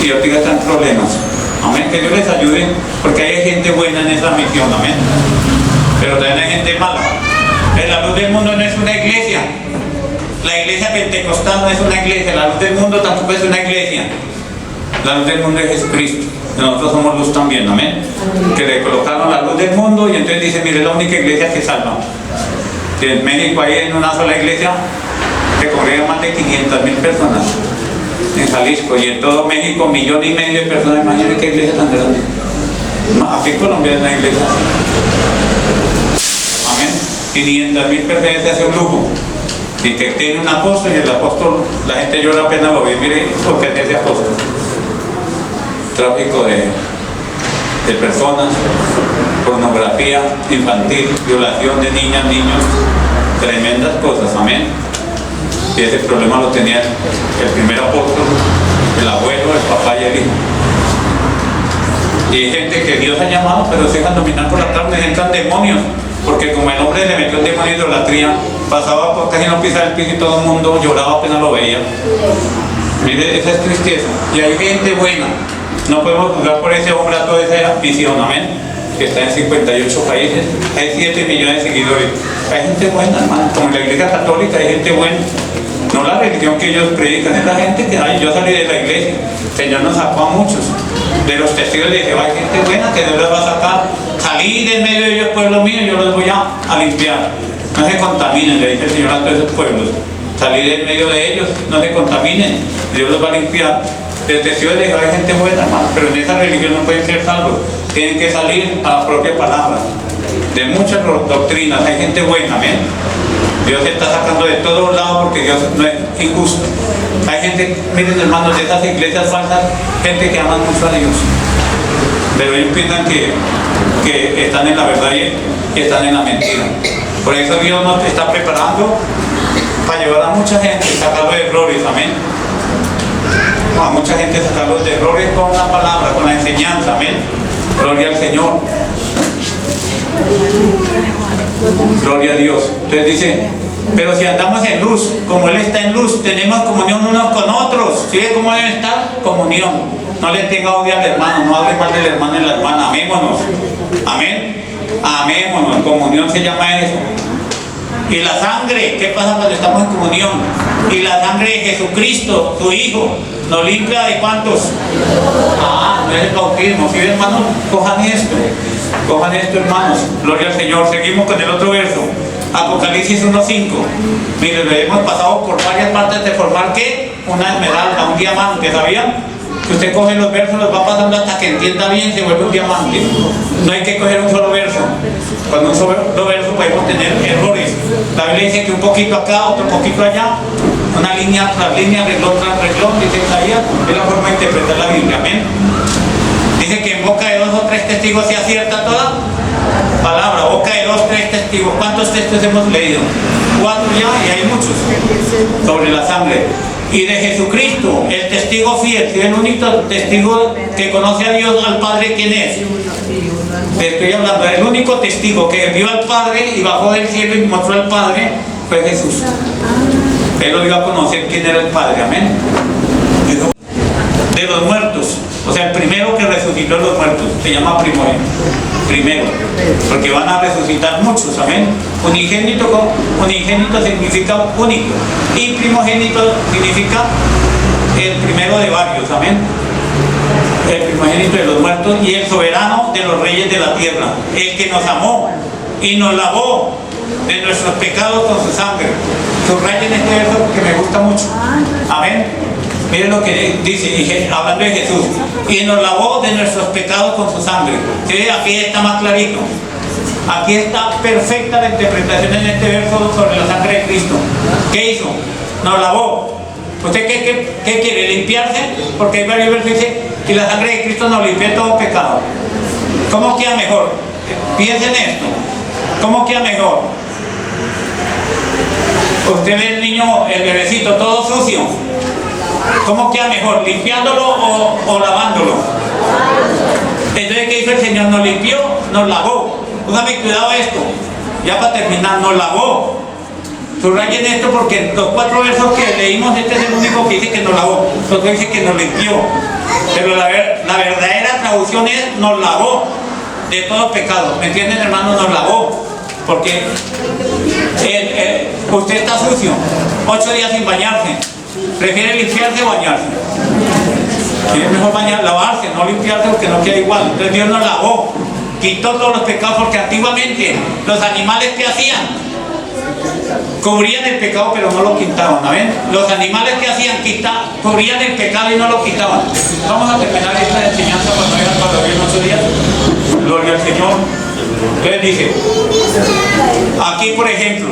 [SPEAKER 1] y ahorita están problemas. Amén, que Dios les ayude, porque hay gente buena en esa misión, amén. Pero también hay gente mala. La luz del mundo no es una iglesia. La iglesia pentecostal no es una iglesia. La luz del mundo tampoco es una iglesia. La luz del mundo es Jesucristo. Nosotros somos luz también, amén. Que le colocaron la luz del mundo y entonces dice, mire, es la única iglesia que salva. Que en México hay en una sola iglesia que congregan más de 500,000 personas. En Jalisco y en todo México 1,5 millones de personas. Imagínense qué iglesia tan grande. Aquí en Colombia es una iglesia así. Amén. 500,000 personas se hace un lujo. Y que tiene un apóstol y el apóstol, la gente llora apenas lo ve. Mire por qué es ese apóstol. Tráfico de personas, pornografía infantil, violación de niñas, niños, tremendas cosas, amén. Y ese problema lo tenía el primer apóstol, el abuelo, el papá y el hijo. Y hay gente que Dios ha llamado, pero se dejan dominar por la carne, entran demonios, porque como el hombre le metió el demonio de idolatría, pasaba por casi no pisar el piso y todo el mundo lloraba apenas lo veía. Mire, esa es tristeza. Y hay gente buena. No podemos juzgar por ese hombre a toda esa visión, amén. que está en 58 países, hay 7 millones de seguidores. Hay gente buena, hermano, como en la Iglesia Católica hay gente buena. No la religión que ellos predican, es la gente que hay. Yo salí de la iglesia, el Señor nos sacó a muchos. De los testigos de Jehová hay gente buena que Dios les va a sacar. Salí de medio de ellos, pueblo mío, yo los voy a limpiar. No se contaminen, le dice el Señor a todos esos pueblos. Salí de medio de ellos, no se contaminen, Dios los va a limpiar. De los testigos de Jehová hay gente buena, hermano, pero en esa religión no pueden ser salvos. Tienen que salir a la propia palabra. De muchas doctrinas hay gente buena, amén. Dios se está sacando de todos lados porque Dios no es injusto. Hay gente, miren hermanos, de esas iglesias falsas, gente que ama mucho a Dios, pero ellos piensan que están en la verdad y están en la mentira. Por eso Dios nos está preparando para llevar a mucha gente, sacarlos de errores, amén. A mucha gente sacarlos de errores con la palabra, con la enseñanza, amén. Gloria al Señor. Gloria a Dios. Entonces dice, pero si andamos en luz, como Él está en luz, tenemos comunión unos con otros. ¿Sí ve cómo debe estar? Comunión. No le tenga odio al hermano, no hable mal del hermano y la hermana. Amémonos. Amén. Amémonos. Comunión se llama eso. Y la sangre, ¿qué pasa cuando estamos en comunión? Y la sangre de Jesucristo, su Hijo, nos limpia de ¿cuántos? No es el bautismo. ¿Sí, hermanos? Cojan esto, hermanos. Gloria al Señor. Seguimos con el otro verso. Apocalipsis 1:5. Mire, lo hemos pasado por varias partes de formar ¿qué? Una esmeralda, un diamante, ¿sabían? Que usted coge los versos, los va pasando hasta que entienda bien, se vuelve un diamante. No hay que coger un solo verso. Con un solo verso podemos tener errores. La Biblia dice que un poquito acá, otro poquito allá, una línea tras línea, renglón tras renglón, dice Isaías, es la forma de interpretar la Biblia, amén. Dice que en boca de 2 o 3 testigos se acierta toda palabra, boca de 2 o 3 testigos. ¿Cuántos textos hemos leído? 4 ya, y hay muchos sobre la sangre. Y de Jesucristo, el testigo fiel, que es el único testigo que conoce a Dios, al Padre, ¿quién es? Estoy hablando, el único testigo que vio al Padre y bajó del cielo y mostró al Padre fue Jesús. Él lo dio a conocer quién era el Padre, amén. De los muertos, o sea, el primero que resucitó a los muertos, se llama primogénito. Primero, porque van a resucitar muchos, amén. Unigénito significa único, y primogénito significa el primero de varios, amén. El primogénito de los muertos y el soberano de los reyes de la tierra, el que nos amó y nos lavó de nuestros pecados con su sangre. Subrayen este verso porque me gusta mucho, amén. Miren lo que dice, hablando de Jesús, y nos lavó de nuestros pecados con su sangre. ¿Sí? Aquí está más clarito. Aquí está perfecta la interpretación en este verso sobre la sangre de Cristo. ¿Qué hizo? Nos lavó. ¿Usted qué quiere? ¿Limpiarse? Porque hay varios versos que dice que la sangre de Cristo nos limpia todo pecado. ¿Cómo queda mejor? Piensen esto. ¿Cómo queda mejor? Usted ve el niño, el bebecito, todo sucio. ¿Cómo queda mejor? ¿Limpiándolo o lavándolo? Entonces, ¿qué hizo el Señor? Nos limpió, nos lavó. Póngame cuidado a esto. Ya para terminar, nos lavó. Subrayen esto porque los 4 versos que leímos, este es el único que dice que nos lavó. Los otros dice que nos limpió. Pero la verdadera traducción es nos lavó de todo pecado. ¿Me entienden, hermano? Nos lavó. Porque usted está sucio, 8 días sin bañarse. Prefiere limpiarse o bañarse. Es mejor lavarse, no limpiarse porque no queda igual. Entonces Dios nos lavó, quitó todos los pecados, porque antiguamente los animales que hacían cubrían el pecado pero no lo quitaban, ¿ven? Los animales que hacían cubrían el pecado y no lo quitaban. Vamos a terminar esta enseñanza cuando vengan para en 8 días. Gloria al Señor. Entonces dice, aquí por ejemplo,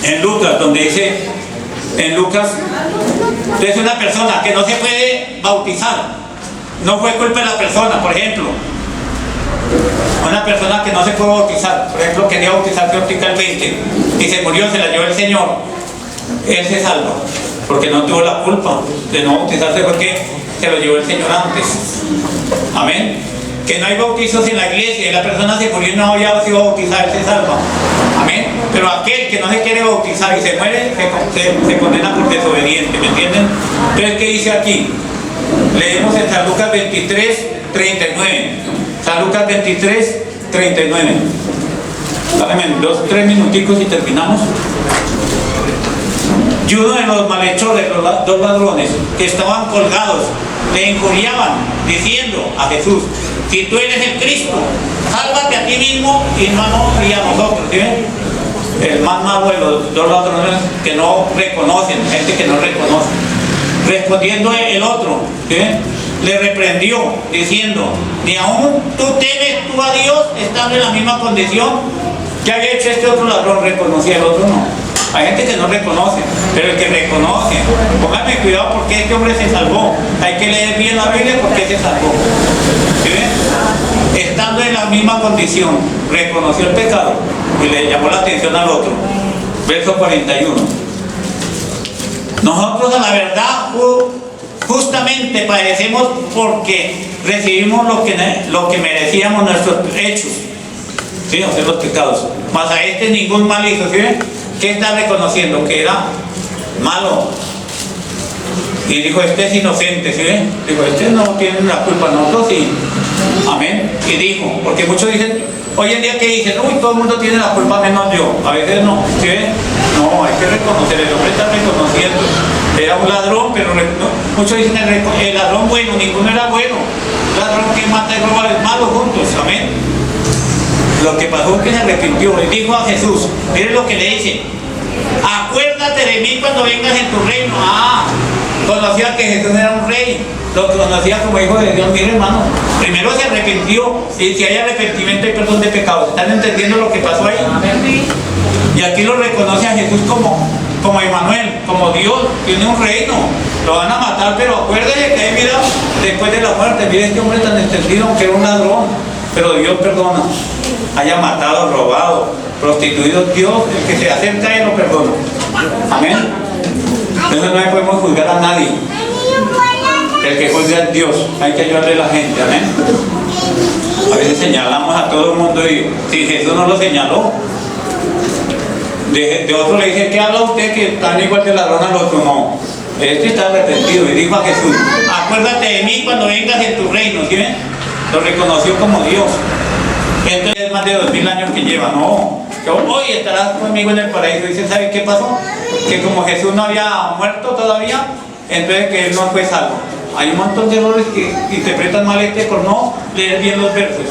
[SPEAKER 1] en Lucas, donde dice, en Lucas, es una persona que no se puede bautizar, no fue culpa de la persona. Por ejemplo, una persona que no se puede bautizar, por ejemplo, quería bautizarse óptica el 20 y se murió, se la llevó el Señor, él se salva, porque no tuvo la culpa de no bautizarse, porque se lo llevó el Señor antes, amén. Que no hay bautizos en la iglesia y la persona se murió y no había sido bautizada, él se salva, amén. Pero aquel que no se quiere bautizar y se muere, se condena por desobediente, ¿me entienden? Entonces, ¿qué dice aquí? Leemos en San Lucas 23:39. San Lucas 23, 39. Dame 2, 3 minuticos y terminamos. Y uno de los malhechores, los dos ladrones que estaban colgados, le injuriaban diciendo a Jesús: si tú eres el Cristo, sálvate a ti mismo y a nosotros. ¿Sí ven? El más malo de los dos ladrones que no reconocen, gente que no reconoce. Respondiendo el otro, ¿sí ven?, le reprendió diciendo: ni aún tú temes tú a Dios estando en la misma condición que había hecho este otro ladrón. Reconocía, el otro no. Hay gente que no reconoce, pero el que reconoce, pónganme cuidado porque este hombre se salvó. Hay que leer bien la Biblia porque se salvó. ¿Sí ven? Estando en la misma condición, reconoció el pecado y le llamó la atención al otro. Verso 41. Nosotros a la verdad justamente padecemos porque recibimos lo que merecíamos nuestros hechos, ¿sí? O sea, los pecados. Mas a este ningún mal hizo. ¿Sí ven? ¿Qué está reconociendo? Que era malo. Y dijo: este es inocente. ¿Sí ven? Dijo: este no tiene la culpa, nosotros sí. Amén. Y dijo, porque muchos dicen, hoy en día que dicen: uy, todo el mundo tiene la culpa menos yo. A veces no. ¿Sí ven? No, hay que reconocer. El hombre está reconociendo. Era un ladrón, pero muchos dicen el ladrón bueno. Ninguno era bueno. El ladrón que mata y roba es malo juntos. Amén. Lo que pasó es que se arrepintió y dijo a Jesús, miren lo que le dice: acuérdate de mí cuando vengas en tu reino. Conocía que Jesús era un rey, lo conocía como hijo de Dios. Mire, hermano, primero se arrepintió, y si hay arrepentimiento hay perdón de pecados. ¿Están entendiendo lo que pasó ahí? Y aquí lo reconoce a Jesús como Emmanuel, como Dios. Tiene un reino, lo van a matar, pero acuérdate que mira, después de la muerte, mire este hombre tan extendido que era un ladrón, pero Dios perdona. Haya matado, robado, prostituido, Dios, el que se acerca a él lo perdona. Amén. Entonces no podemos juzgar a nadie. El que juzga es Dios. Hay que ayudarle a la gente. Amén. A veces señalamos a todo el mundo y si Jesús no lo señaló, de otro le dice: ¿qué habla usted que están igual de ladrón al otro? No, este está arrepentido y dijo a Jesús: acuérdate de mí cuando vengas en tu reino. ¿Sí ven? Lo reconoció como Dios. Entonces es más de 2000 años que lleva. No, que hoy estarás conmigo en el paraíso. Dice: ¿sabe qué pasó? Que como Jesús no había muerto todavía, entonces que él no fue salvo. Hay un montón de errores que interpretan mal por no leer bien los versos.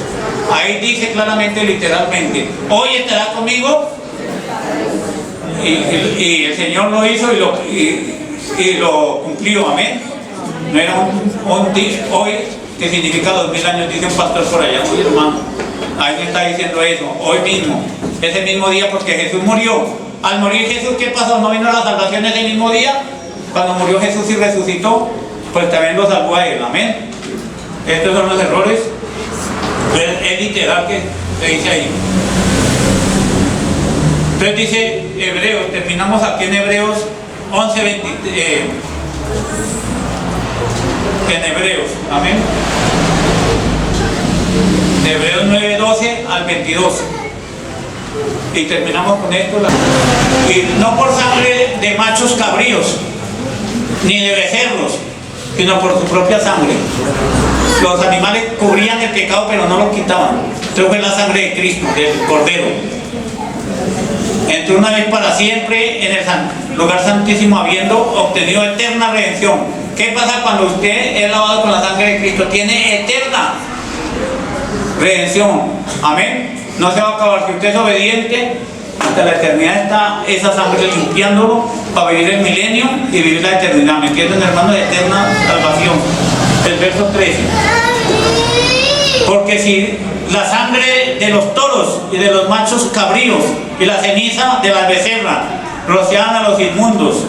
[SPEAKER 1] Ahí dice claramente, literalmente: hoy estarás conmigo. Y el Señor lo hizo y lo cumplió. Amén. No era un día, hoy, que significa 2000 años, dice un pastor por allá, muy hermano. Ahí me está diciendo eso, hoy mismo, ese mismo día, porque Jesús murió. Al morir Jesús, ¿qué pasó? ¿No vino la salvación ese mismo día? Cuando murió Jesús y resucitó, pues también lo salvó a él. Amén. Estos son los errores. Es literal que se dice ahí. Entonces dice Hebreos, terminamos aquí en Hebreos 11, 20, en Hebreos, amén. De Hebreos 9, 12 al 22. Y terminamos con esto. Y no por sangre de machos cabríos, ni de becerros, sino por su propia sangre. Los animales cubrían el pecado, pero no lo quitaban. Entonces fue la sangre de Cristo, del Cordero. Entró una vez para siempre en el lugar santísimo, habiendo obtenido eterna redención. ¿Qué pasa cuando usted es lavado con la sangre de Cristo? Tiene eterna redención. Amén. No se va a acabar. Si usted es obediente, hasta la eternidad está esa sangre limpiándolo para vivir el milenio y vivir la eternidad. ¿Me entienden, hermano? De eterna salvación. El verso 13. Porque si la sangre de los toros y de los machos cabríos y la ceniza de las becerras rociaban a los inmundos,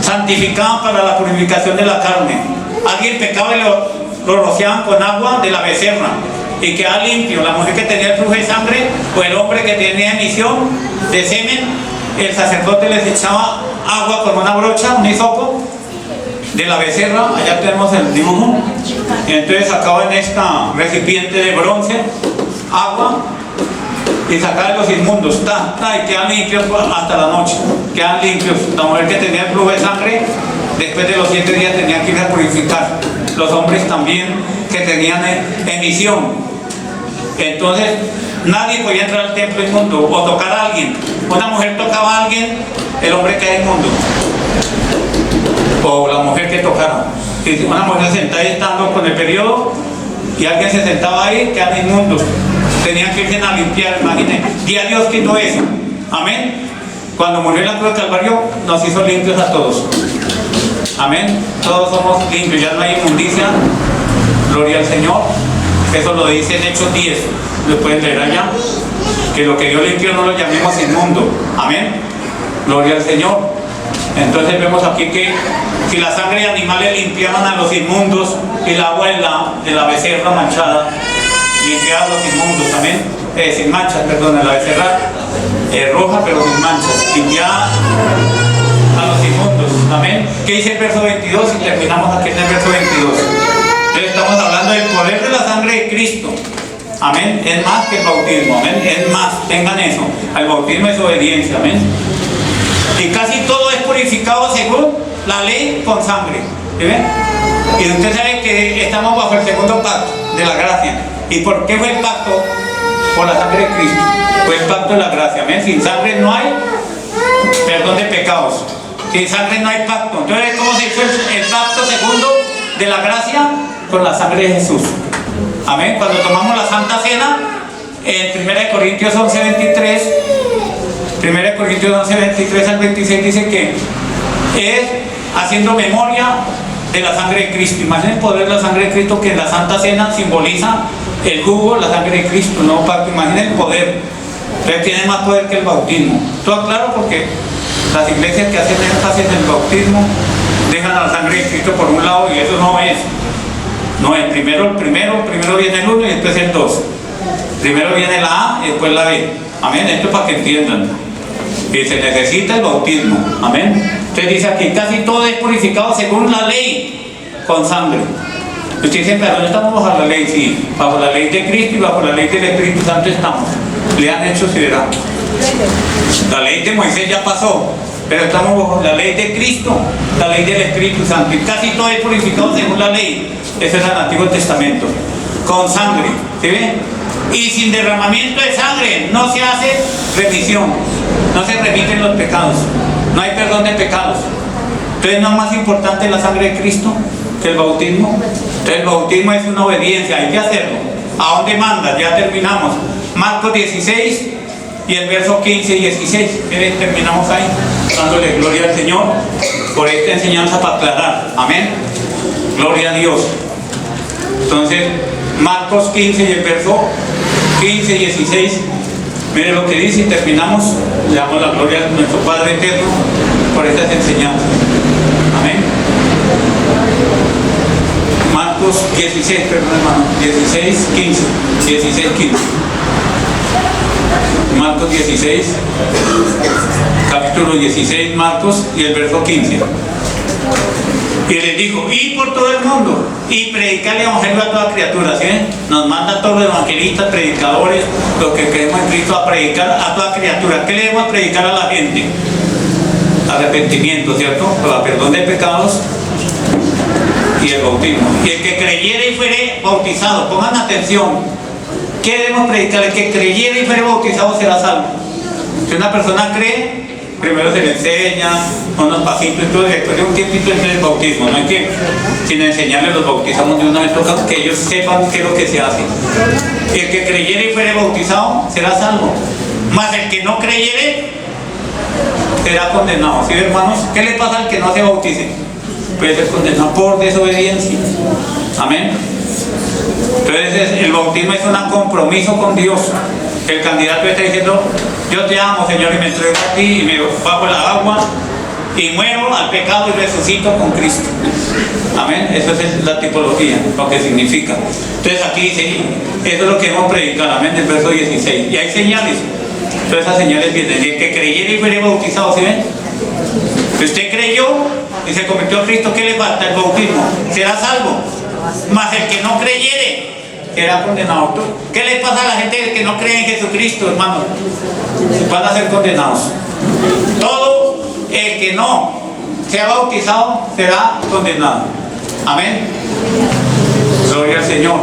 [SPEAKER 1] santificaban para la purificación de la carne. Alguien pecaba y lo rociaban con agua de la becerra y quedaba limpio. La mujer que tenía el flujo de sangre o el hombre que tenía emisión de semen, el sacerdote les echaba agua con una brocha, un hisopo de la becerra. Allá tenemos el dibujo. Y entonces sacaban esta recipiente de bronce agua y sacaban los inmundos, y quedan limpios hasta la noche, quedan limpios. La mujer que tenía el flujo de sangre, después de los 7 días tenía que ir a purificar. Los hombres también que tenían emisión Entonces, nadie podía entrar al templo inmundo o tocar a alguien. Una mujer tocaba a alguien, el hombre queda inmundo. O la mujer que tocara. Si una mujer se sentaba estando con el periodo y alguien se sentaba ahí, quedan inmundos. Tenían que irse a limpiar, imagínense. Y a Dios quitó eso. Amén. Cuando murió en la cruz del Calvario, nos hizo limpios a todos. Amén. Todos somos limpios, ya no hay inmundicia. Gloria al Señor. Eso lo dice en Hechos 10. Lo pueden leer allá. Que lo que Dios limpió no lo llamemos inmundo. Amén. Gloria al Señor. Entonces vemos aquí que si la sangre de animales limpiaban a los inmundos y el agua de la becerra manchada limpiaba a los inmundos, amén, sin manchas, perdón, la becerra roja pero sin manchas, limpiaba a los inmundos, amén. ¿Qué dice el verso 22? Y terminamos aquí en el verso 22. Entonces estamos hablando del poder de la sangre de Cristo, amén, es más que el bautismo, amén, es más, tengan eso, el bautismo es obediencia, amén. Y casi todo es purificado según la ley con sangre. ¿Sí ven? Y usted sabe que estamos bajo el segundo pacto de la gracia. ¿Y por qué fue el pacto? Por la sangre de Cristo. Fue el pacto de la gracia. ¿Ven? Sin sangre no hay perdón de pecados. Sin sangre no hay pacto. Entonces, ¿cómo se hizo el pacto segundo de la gracia? Con la sangre de Jesús. Amén. Cuando tomamos la Santa Cena, en 1 Corintios 11:23, 1 Corintios 11, 23 al 26 dice que es haciendo memoria de la sangre de Cristo. Imaginen el poder de la sangre de Cristo, que en la Santa Cena simboliza el jugo, la sangre de Cristo, ¿no? Imaginen el poder. Entonces tiene más poder que el bautismo. Todo claro, porque las iglesias que hacen énfasis en el bautismo dejan a la sangre de Cristo por un lado, y eso no es. No es primero viene el 1 y después el 2. Primero viene la A y después la B. Amén. Esto es para que entiendan. Que se necesita el bautismo, amén. Entonces dice aquí, casi todo es purificado según la ley, con sangre. Usted dice, pero no estamos bajo la ley, sí, bajo la ley de Cristo y bajo la ley del Espíritu Santo estamos. Lean Hechos y verán. La ley de Moisés ya pasó, pero estamos bajo la ley de Cristo, la ley del Espíritu Santo. Y casi todo es purificado según la ley. Eso es el Antiguo Testamento, con sangre, ¿sí ven? Y sin derramamiento de sangre no se hace remisión, no se remiten los pecados, no hay perdón de pecados. Entonces no es más importante la sangre de Cristo que el bautismo. Entonces el bautismo es una obediencia, hay que hacerlo. ¿A dónde manda? Ya terminamos. Marcos 16 y el verso 15 y 16. Terminamos ahí, dándole gloria al Señor por esta enseñanza para aclarar. Amén. Gloria a Dios. Entonces, Marcos 15 y el verso 15 y 16, mire lo que dice y terminamos. Le damos la gloria a nuestro Padre Eterno por estas enseñanzas. Amén. Marcos 16, perdón hermano, 16, 15, 16, 15. Marcos 16, capítulo 16, Marcos y el verso 15. Y les dijo, y por todo el mundo, y predicar el evangelio a toda criatura, ¿sí? Nos manda a todos los evangelistas, predicadores, los que creemos en Cristo, a predicar a toda criatura. ¿Qué le debemos predicar a la gente? Arrepentimiento, ¿cierto? Para perdón de pecados y el bautismo. Y el que creyere y fuere bautizado, pongan atención, ¿qué debemos predicar? El que creyere y fuere bautizado será salvo. Si una persona cree, primero se le enseña unos pasitos y todo, después de un tiempito es el bautismo. No hay que, sin enseñarles, los bautizamos de una vez, toca que ellos sepan qué es lo que se hace. El que creyere y fuere bautizado será salvo, mas el que no creyere será condenado. ¿Sí, hermanos? ¿Qué le pasa al que no se bautice? Puede ser condenado por desobediencia. Amén. Entonces el bautismo es un compromiso con Dios. El candidato está diciendo, yo te amo, Señor, y me entrego a ti y me bajo la agua y muero al pecado y resucito con Cristo. Amén. Eso es la tipología, lo que significa. Entonces aquí dice, eso es lo que hemos predicado, amén, del verso 16. Y hay señales. Todas esas señales vienen. El que creyera y fuera bautizado, ¿sí ven? Si usted creyó y se convirtió a Cristo, ¿qué le falta? El bautismo. Será salvo. Mas el que no creyere será condenado. ¿Qué le pasa a la gente que no cree en Jesucristo, hermano? Van a ser condenados. Todo el que no sea bautizado será condenado. Amén. Gloria al Señor.